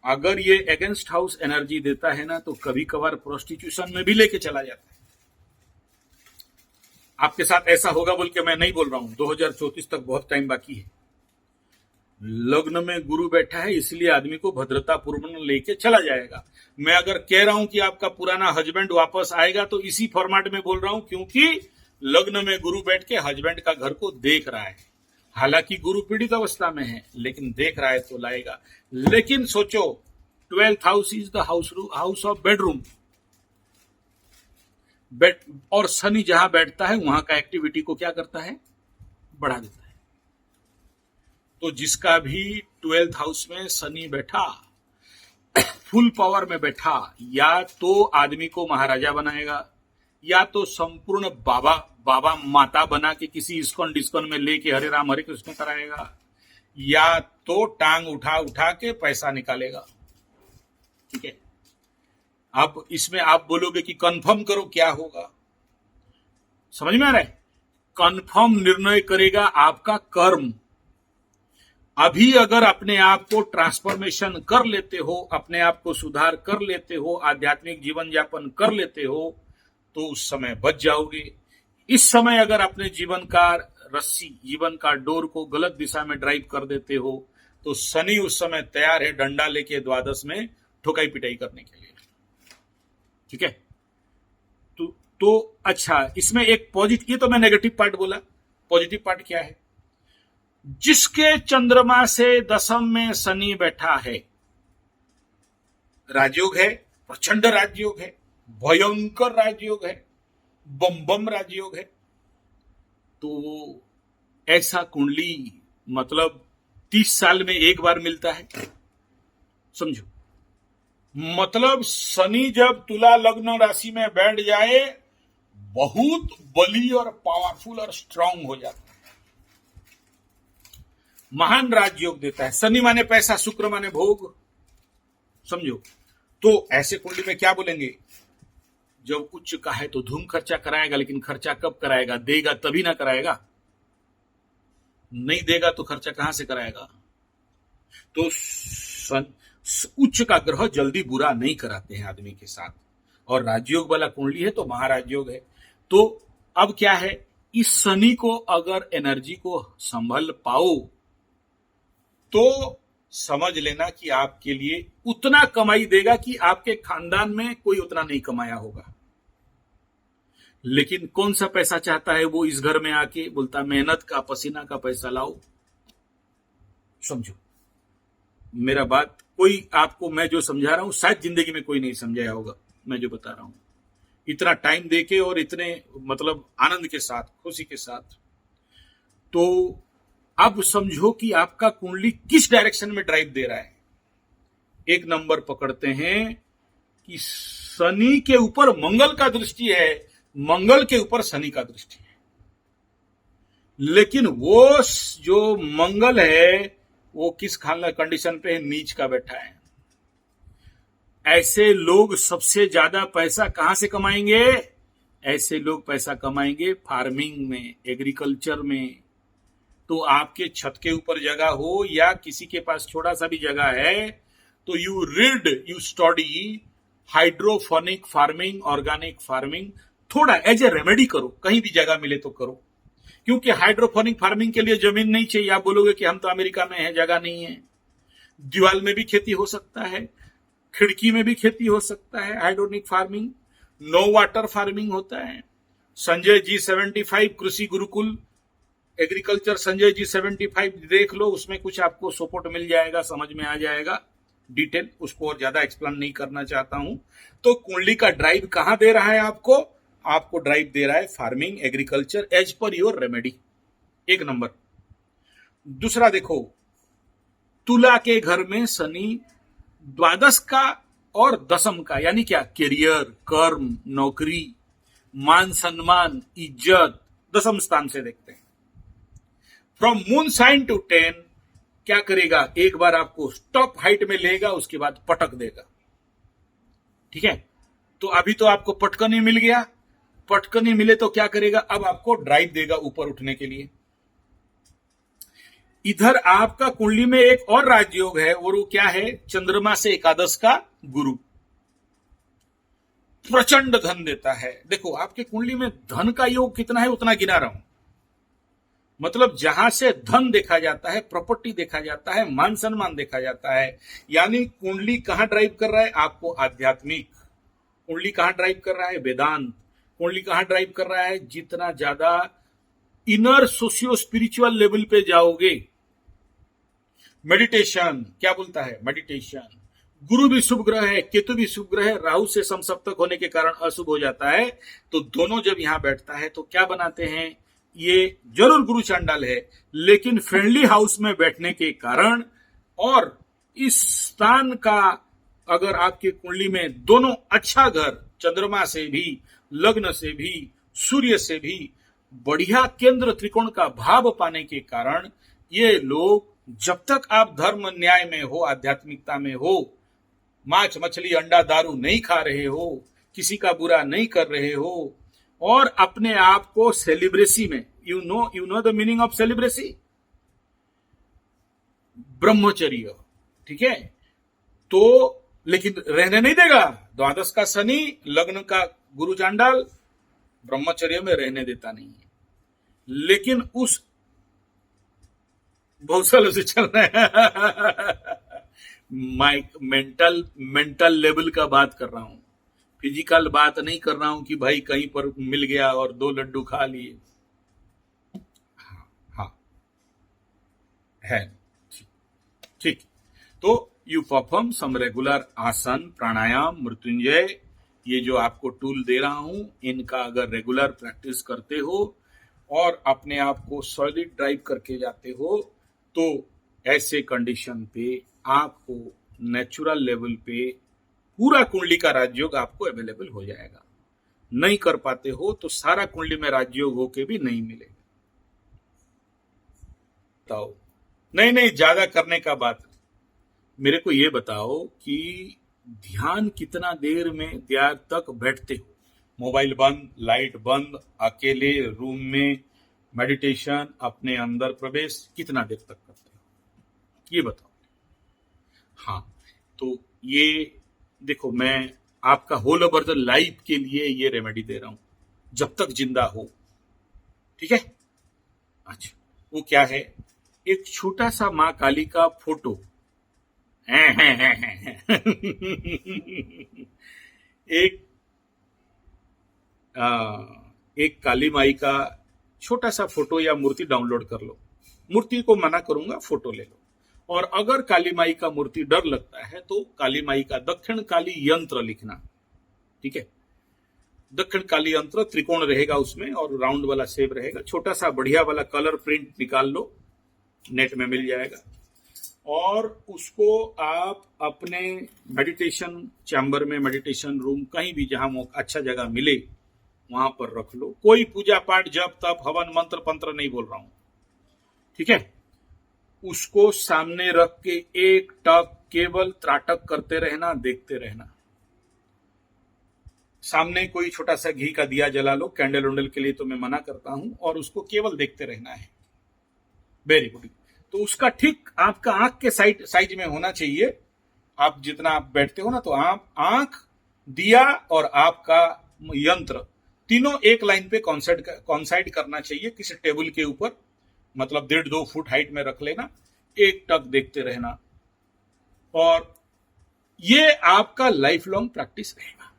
अगर ये अगेंस्ट हाउस एनर्जी देता है ना, तो कभी कभार प्रोस्टिट्यूशन में भी लेके चला जाता है। आपके साथ ऐसा होगा बोल के मैं नहीं बोल रहा हूं, 2034 तक बहुत टाइम बाकी है। लग्न में गुरु बैठा है, इसलिए आदमी को भद्रता पूर्ण लेके चला जाएगा। मैं अगर कह रहा हूं कि आपका पुराना हस्बैंड वापस आएगा तो इसी फॉर्मेट में बोल रहा हूं, क्योंकि लग्न में गुरु बैठ के हस्बैंड का घर को देख रहा है। हालांकि गुरु पीड़ित अवस्था में है, लेकिन देख रहा है तो लाएगा। लेकिन सोचो, 12th house is the house of bedroom, और शनि जहां बैठता है वहां का एक्टिविटी को क्या करता है? बढ़ा देता है। तो जिसका भी 12th हाउस में शनि बैठा, फुल पावर में बैठा, या तो आदमी को महाराजा बनाएगा, या तो संपूर्ण बाबा माता बना के किसी इस्कॉन डिस्कॉन में लेके हरे राम हरे कृष्ण कराएगा, या तो टांग उठा के पैसा निकालेगा। ठीक है, अब इसमें आप बोलोगे कि कंफर्म करो क्या होगा। समझ में आ रहा है? कंफर्म निर्णय करेगा आपका कर्म। अभी अगर अपने आप को ट्रांसफॉर्मेशन कर लेते हो, अपने आप को सुधार कर लेते हो, आध्यात्मिक जीवन यापन कर लेते हो, तो उस समय बच जाओगे। इस समय अगर अपने जीवन का रस्सी, जीवन का डोर को गलत दिशा में ड्राइव कर देते हो, तो शनि उस समय तैयार है डंडा लेके द्वादश में ठोकाई पिटाई करने के लिए। ठीक है, तो अच्छा, इसमें एक पॉजिटिव, ये तो मैं नेगेटिव पार्ट बोला। पॉजिटिव पार्ट क्या है? जिसके चंद्रमा से दशम में शनि बैठा है, राजयोग है, प्रचंड राजयोग है, भयंकर राजयोग है, बम बम राजयोग है। तो ऐसा कुंडली मतलब 30 साल में एक बार मिलता है, समझो। मतलब शनि जब तुला लग्न राशि में बैठ जाए, बहुत बली और पावरफुल और स्ट्रांग हो जाता है, महान राजयोग देता है। शनि माने पैसा, शुक्र माने भोग, समझो। तो ऐसे कुंडली में क्या बोलेंगे, जब उच्च का है तो धूम खर्चा कराएगा, लेकिन खर्चा कब कराएगा, देगा तभी ना कराएगा, नहीं देगा तो खर्चा कहां से कराएगा। तो उच्च का ग्रह जल्दी बुरा नहीं कराते हैं आदमी के साथ, और राजयोग वाला कुंडली है तो महाराजयोग है। तो अब क्या है, इस शनि को अगर एनर्जी को संभल पाओ तो समझ लेना कि आपके लिए उतना कमाई देगा कि आपके खानदान में कोई उतना नहीं कमाया होगा। लेकिन कौन सा पैसा चाहता है वो इस घर में आके, बोलता मेहनत का पसीना का पैसा लाओ, समझो मेरा बात। कोई आपको मैं जो समझा रहा हूं शायद जिंदगी में कोई नहीं समझाया होगा, मैं जो बता रहा हूं इतना टाइम देके और इतने मतलब आनंद के साथ, खुशी के साथ। तो अब समझो कि आपका कुंडली किस डायरेक्शन में ड्राइव दे रहा है। एक नंबर पकड़ते हैं कि शनि के ऊपर मंगल का दृष्टि है, मंगल के ऊपर शनि का दृष्टि है, लेकिन वो जो मंगल है वो किस कंडीशन पे है, नीच का बैठा है। ऐसे लोग सबसे ज्यादा पैसा कहां से कमाएंगे, ऐसे लोग पैसा कमाएंगे फार्मिंग में, एग्रीकल्चर में। तो आपके छत के ऊपर जगह हो या किसी के पास थोड़ा सा भी जगह है तो you read, you study hydroponic farming, organic farming, थोड़ा एज ए रेमेडी करो, कहीं भी जगह मिले तो करो। क्योंकि हाइड्रोफोनिक फार्मिंग के लिए जमीन नहीं चाहिए। आप बोलोगे कि हम तो अमेरिका में हैं, जगह नहीं है। दीवार में भी खेती हो सकता है, खिड़की में भी खेती हो सकता है। Hydronic farming, no water farming होता है। संजय जी 75 कृषि गुरुकुल एग्रीकल्चर, संजय जी 75 देख लो, उसमें कुछ आपको सपोर्ट मिल जाएगा, समझ में आ जाएगा डिटेल। उसको और ज्यादा एक्सप्लेन नहीं करना चाहता हूं। तो कुंडली का ड्राइव कहां दे रहा है आपको, आपको ड्राइव दे रहा है farming, agriculture, as per your remedy, एक नंबर। दूसरा देखो, तुला के घर में शनि द्वादश का और दशम का, यानी क्या, करियर, कर्म, नौकरी, मान सम्मान, इज्जत, दशम स्थान से देखते हैं। फ्रॉम मून साइन टू 10 क्या करेगा, एक बार आपको टॉप हाइट में लेगा, उसके बाद पटक देगा। ठीक है, तो अभी तो आपको पटकनी मिल गया, पटकनी मिले तो क्या करेगा, अब आपको ड्राइव देगा ऊपर उठने के लिए। इधर आपका कुंडली में एक और राजयोग है, और वो क्या है, चंद्रमा से एकादश का गुरु, प्रचंड धन देता है। देखो आपके कुंडली में धन का योग कितना है उतना गिना रहा हूं। मतलब जहां से धन देखा जाता है, प्रॉपर्टी देखा जाता है, मान सम्मान देखा जाता है। यानी कुंडली कहां ड्राइव कर रहा है आपको, आध्यात्मिक। कुंडली कहां ड्राइव कर रहा है, वेदांत। कुंडली कहां ड्राइव कर रहा है, जितना ज्यादा इनर सोशियो स्पिरिचुअल लेवल पे जाओगे, मेडिटेशन, क्या बोलता है, मेडिटेशन। गुरु भी शुभ ग्रह है, केतु भी शुभ ग्रह है, राहु से समसप्तक होने के कारण अशुभ हो जाता है। तो दोनों जब यहां बैठता है तो क्या बनाते हैं, ये जरूर गुरु चांडाल है, लेकिन फ्रेंडली हाउस में बैठने के कारण, और इस स्थान का अगर आपके कुंडली में दोनों अच्छा घर, चंद्रमा से भी, लग्न से भी, सूर्य से भी बढ़िया केंद्र त्रिकोण का भाव पाने के कारण, ये लोग जब तक आप धर्म न्याय में हो, आध्यात्मिकता में हो, मांस मछली अंडा दारू नहीं खा रहे हो, किसी का बुरा नहीं कर रहे हो, और अपने आप को सेलिब्रेसी में, you know the meaning of celibacy, ब्रह्मचर्य, ठीक है। तो लेकिन रहने नहीं देगा, द्वादश का शनि, लग्न का गुरु चांडाल, ब्रह्मचर्य में रहने देता नहीं है। लेकिन उस बहुत सालों से चल रहा है मेंटल लेवल का बात कर रहा हूं, फिजिकल बात नहीं कर रहा हूं कि भाई कहीं पर मिल गया और 2 लड्डू खा लिए। हाँ, है। ठीक, तो यू परफॉर्म सम रेगुलर आसन, प्राणायाम, मृत्युंजय, ये जो आपको टूल दे रहा हूं, इनका अगर रेगुलर प्रैक्टिस करते हो और अपने आप को सॉलिड ड्राइव करके जाते हो, तो ऐसे कंडीशन पे आपको नेचुरल लेवल पे पूरा कुंडली का राजयोग आपको अवेलेबल हो जाएगा। नहीं कर पाते हो तो सारा कुंडली में राजयोग होके भी नहीं मिलेगा। बताओ, नहीं ज्यादा करने का बात, मेरे को ये बताओ कि ध्यान कितना देर तक बैठते हो? मोबाइल बंद, लाइट बंद, अकेले रूम में मेडिटेशन, अपने अंदर प्रवेश, कितना देर तक करते हो ये बताओ। हाँ, तो ये देखो, मैं आपका होल ओवर द लाइफ के लिए ये रेमेडी दे रहा हूं, जब तक जिंदा हो। ठीक है? अच्छा, वो क्या है? एक छोटा सा माँ काली का फोटो एक काली माई का छोटा सा फोटो या मूर्ति डाउनलोड कर लो। मूर्ति को मना करूंगा, फोटो ले लो। और अगर काली माई का मूर्ति डर लगता है तो काली माई का दक्षिण काली यंत्र लिखना। ठीक है? दक्षिण काली यंत्र त्रिकोण रहेगा उसमें और राउंड वाला शेप रहेगा। छोटा सा बढ़िया वाला कलर प्रिंट निकाल लो, नेट में मिल जाएगा। और उसको आप अपने मेडिटेशन चैम्बर में, मेडिटेशन रूम, कहीं भी जहां अच्छा जगह मिले वहां पर रख लो। कोई पूजा पाठ, जप, तप, हवन, मंत्र पंत्र नहीं बोल रहा हूं। ठीक है? उसको सामने रख के एक टक केवल त्राटक करते रहना, देखते रहना। सामने कोई छोटा सा घी का दिया जला लो, कैंडल उंडल के लिए तो मैं मना करता हूं, और उसको केवल देखते रहना है। Very good. तो उसका ठीक आपका आंख के साइज में होना चाहिए। आप जितना आप बैठते हो ना, तो आप आंख, दिया और आपका यंत्र तीनों एक लाइन पे कॉन्साइड करना चाहिए किसी टेबल के ऊपर, मतलब 1.5-2 फुट हाइट में रख लेना, एक टक देखते रहना। और ये आपका लाइफ लॉन्ग प्रैक्टिस रहेगा।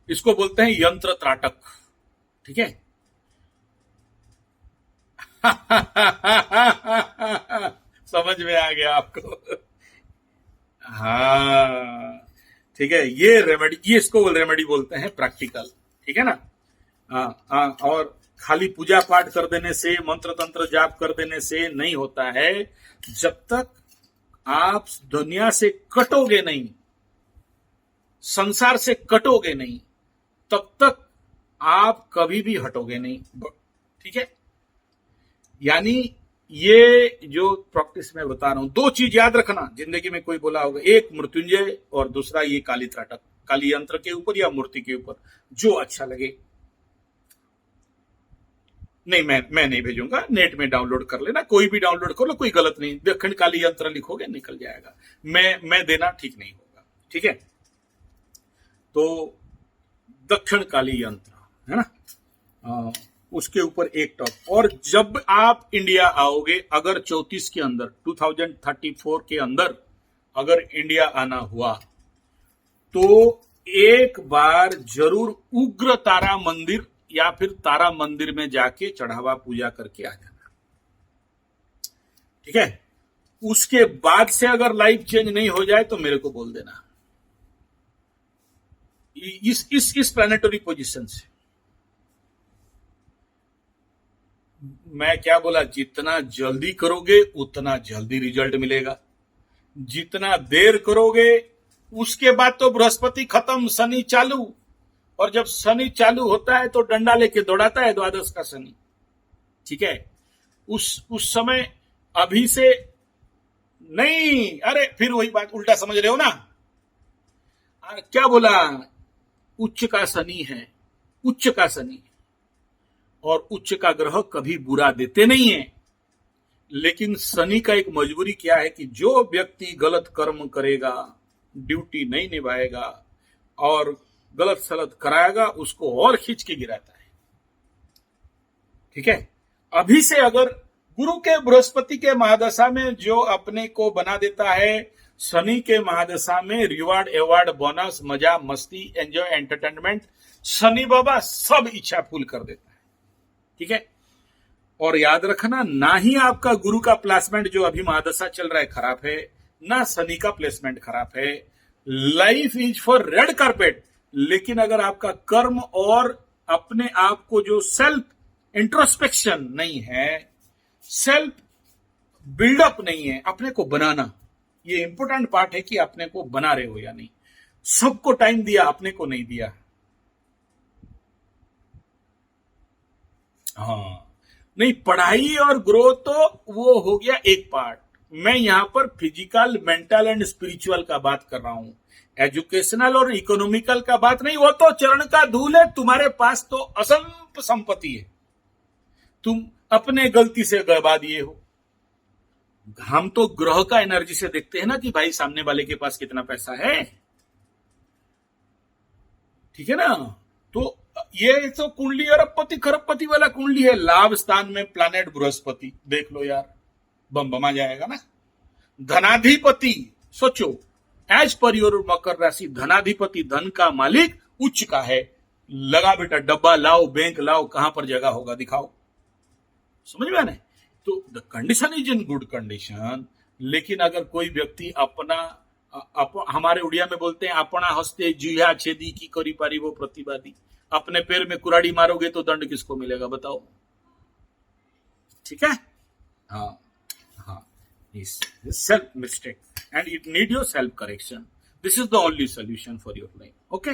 इसको बोलते हैं यंत्र त्राटक। ठीक है? समझ में आ गया आपको? हाँ, ठीक है। ये रेमेडी, ये इसको रेमेडी बोलते हैं प्रैक्टिकल। ठीक है ना? और खाली पूजा पाठ कर देने से, मंत्र तंत्र जाप कर देने से नहीं होता है। जब तक आप दुनिया से कटोगे नहीं, संसार से कटोगे नहीं, तब तक आप कभी भी हटोगे नहीं। ठीक है? यानी ये जो प्रैक्टिस मैं बता रहा हूं, 2 चीज याद रखना जिंदगी में, कोई बोला होगा, एक मृत्युंजय और दूसरा ये काली त्राटक, काली यंत्र के ऊपर या मूर्ति के ऊपर, जो अच्छा लगे। नहीं, मैं नहीं भेजूंगा, नेट में डाउनलोड कर लेना, कोई भी डाउनलोड कर लो, कोई गलत नहीं। दक्षिण काली यंत्र लिखोगे निकल जाएगा। मैं देना ठीक नहीं होगा। ठीक है? तो दक्षिण काली यंत्र है ना, उसके ऊपर एक टॉप। और जब आप इंडिया आओगे, अगर 34 के अंदर, 2034 के अंदर अगर इंडिया आना हुआ, तो एक बार जरूर उग्र तारा मंदिर या फिर तारा मंदिर में जाके चढ़ावा पूजा करके आ जाना। ठीक है? उसके बाद से अगर लाइफ चेंज नहीं हो जाए तो मेरे को बोल देना। इस प्लैनेटरी पोजीशन से मैं क्या बोला, जितना जल्दी करोगे उतना जल्दी रिजल्ट मिलेगा। जितना देर करोगे, उसके बाद तो बृहस्पति खत्म, शनि चालू। और जब शनि चालू होता है तो डंडा लेके दौड़ाता है, द्वादश का शनि। ठीक है? उस समय अभी से नहीं, अरे फिर वही बात उल्टा समझ रहे हो ना। क्या बोला? उच्च का शनि है, उच्च का शनि। और उच्च का ग्रह कभी बुरा देते नहीं है। लेकिन शनि का एक मजबूरी क्या है कि जो व्यक्ति गलत कर्म करेगा, ड्यूटी नहीं निभाएगा और गलत सलत कराएगा, उसको और खींच के गिराता है। ठीक है? अभी से अगर गुरु के, बृहस्पति के महादशा में जो अपने को बना देता है, शनि के महादशा में रिवार्ड, एवार्ड, बोनस, मजा, मस्ती, एंजॉय, एंटरटेनमेंट, शनि बाबा सब इच्छा फूल कर देता है। ठीक है? और याद रखना, ना ही आपका गुरु का प्लेसमेंट जो अभी महादशा चल रहा है खराब है, ना शनि का प्लेसमेंट खराब है। Life is for red carpet. लेकिन अगर आपका कर्म और अपने आप को जो सेल्फ इंट्रोस्पेक्शन नहीं है, सेल्फ बिल्डअप नहीं है, अपने को बनाना, ये इंपॉर्टेंट पार्ट है कि अपने को बना रहे हो या नहीं। सबको टाइम दिया, अपने को नहीं दिया। हाँ, नहीं, पढ़ाई और ग्रोथ तो वो हो गया एक पार्ट। मैं यहां पर फिजिकल, मेंटल एंड स्पिरिचुअल का बात कर रहा हूं। एजुकेशनल और इकोनॉमिकल का बात नहीं, वो तो चरण का धूल है। तुम्हारे पास तो असंख्य संपत्ति है, तुम अपने गलती से गवा दिए हो। हम तो ग्रह का एनर्जी से देखते हैं ना कि भाई सामने वाले के पास कितना पैसा है, ठीक है ना। तो ये तो कुंडली अरबपति खरबपति वाला कुंडली है। लाभ स्थान में प्लैनेट बृहस्पति, देख लो यार, बम बमा जाएगा ना। धनाधिपति, सोचो, एज पर योर मकर राशि, धनाधिपति, धन का मालिक उच्च का है। लगा बेटा, डब्बा लाओ, बैंक लाओ, कहां पर जगह होगा दिखाओ। समझ में आने? तो the condition is in good condition. लेकिन अगर कोई व्यक्ति अपना हमारे उड़िया में बोलते हैं अपना हस्ते जिहा छेदी की करी पारी वो प्रतिवादी, अपने पैर में कुराड़ी मारोगे तो दंड किसको मिलेगा बताओ? ठीक है? हाँ हाँ, self mistake and it need your self correction. This is the only solution for your life. Okay.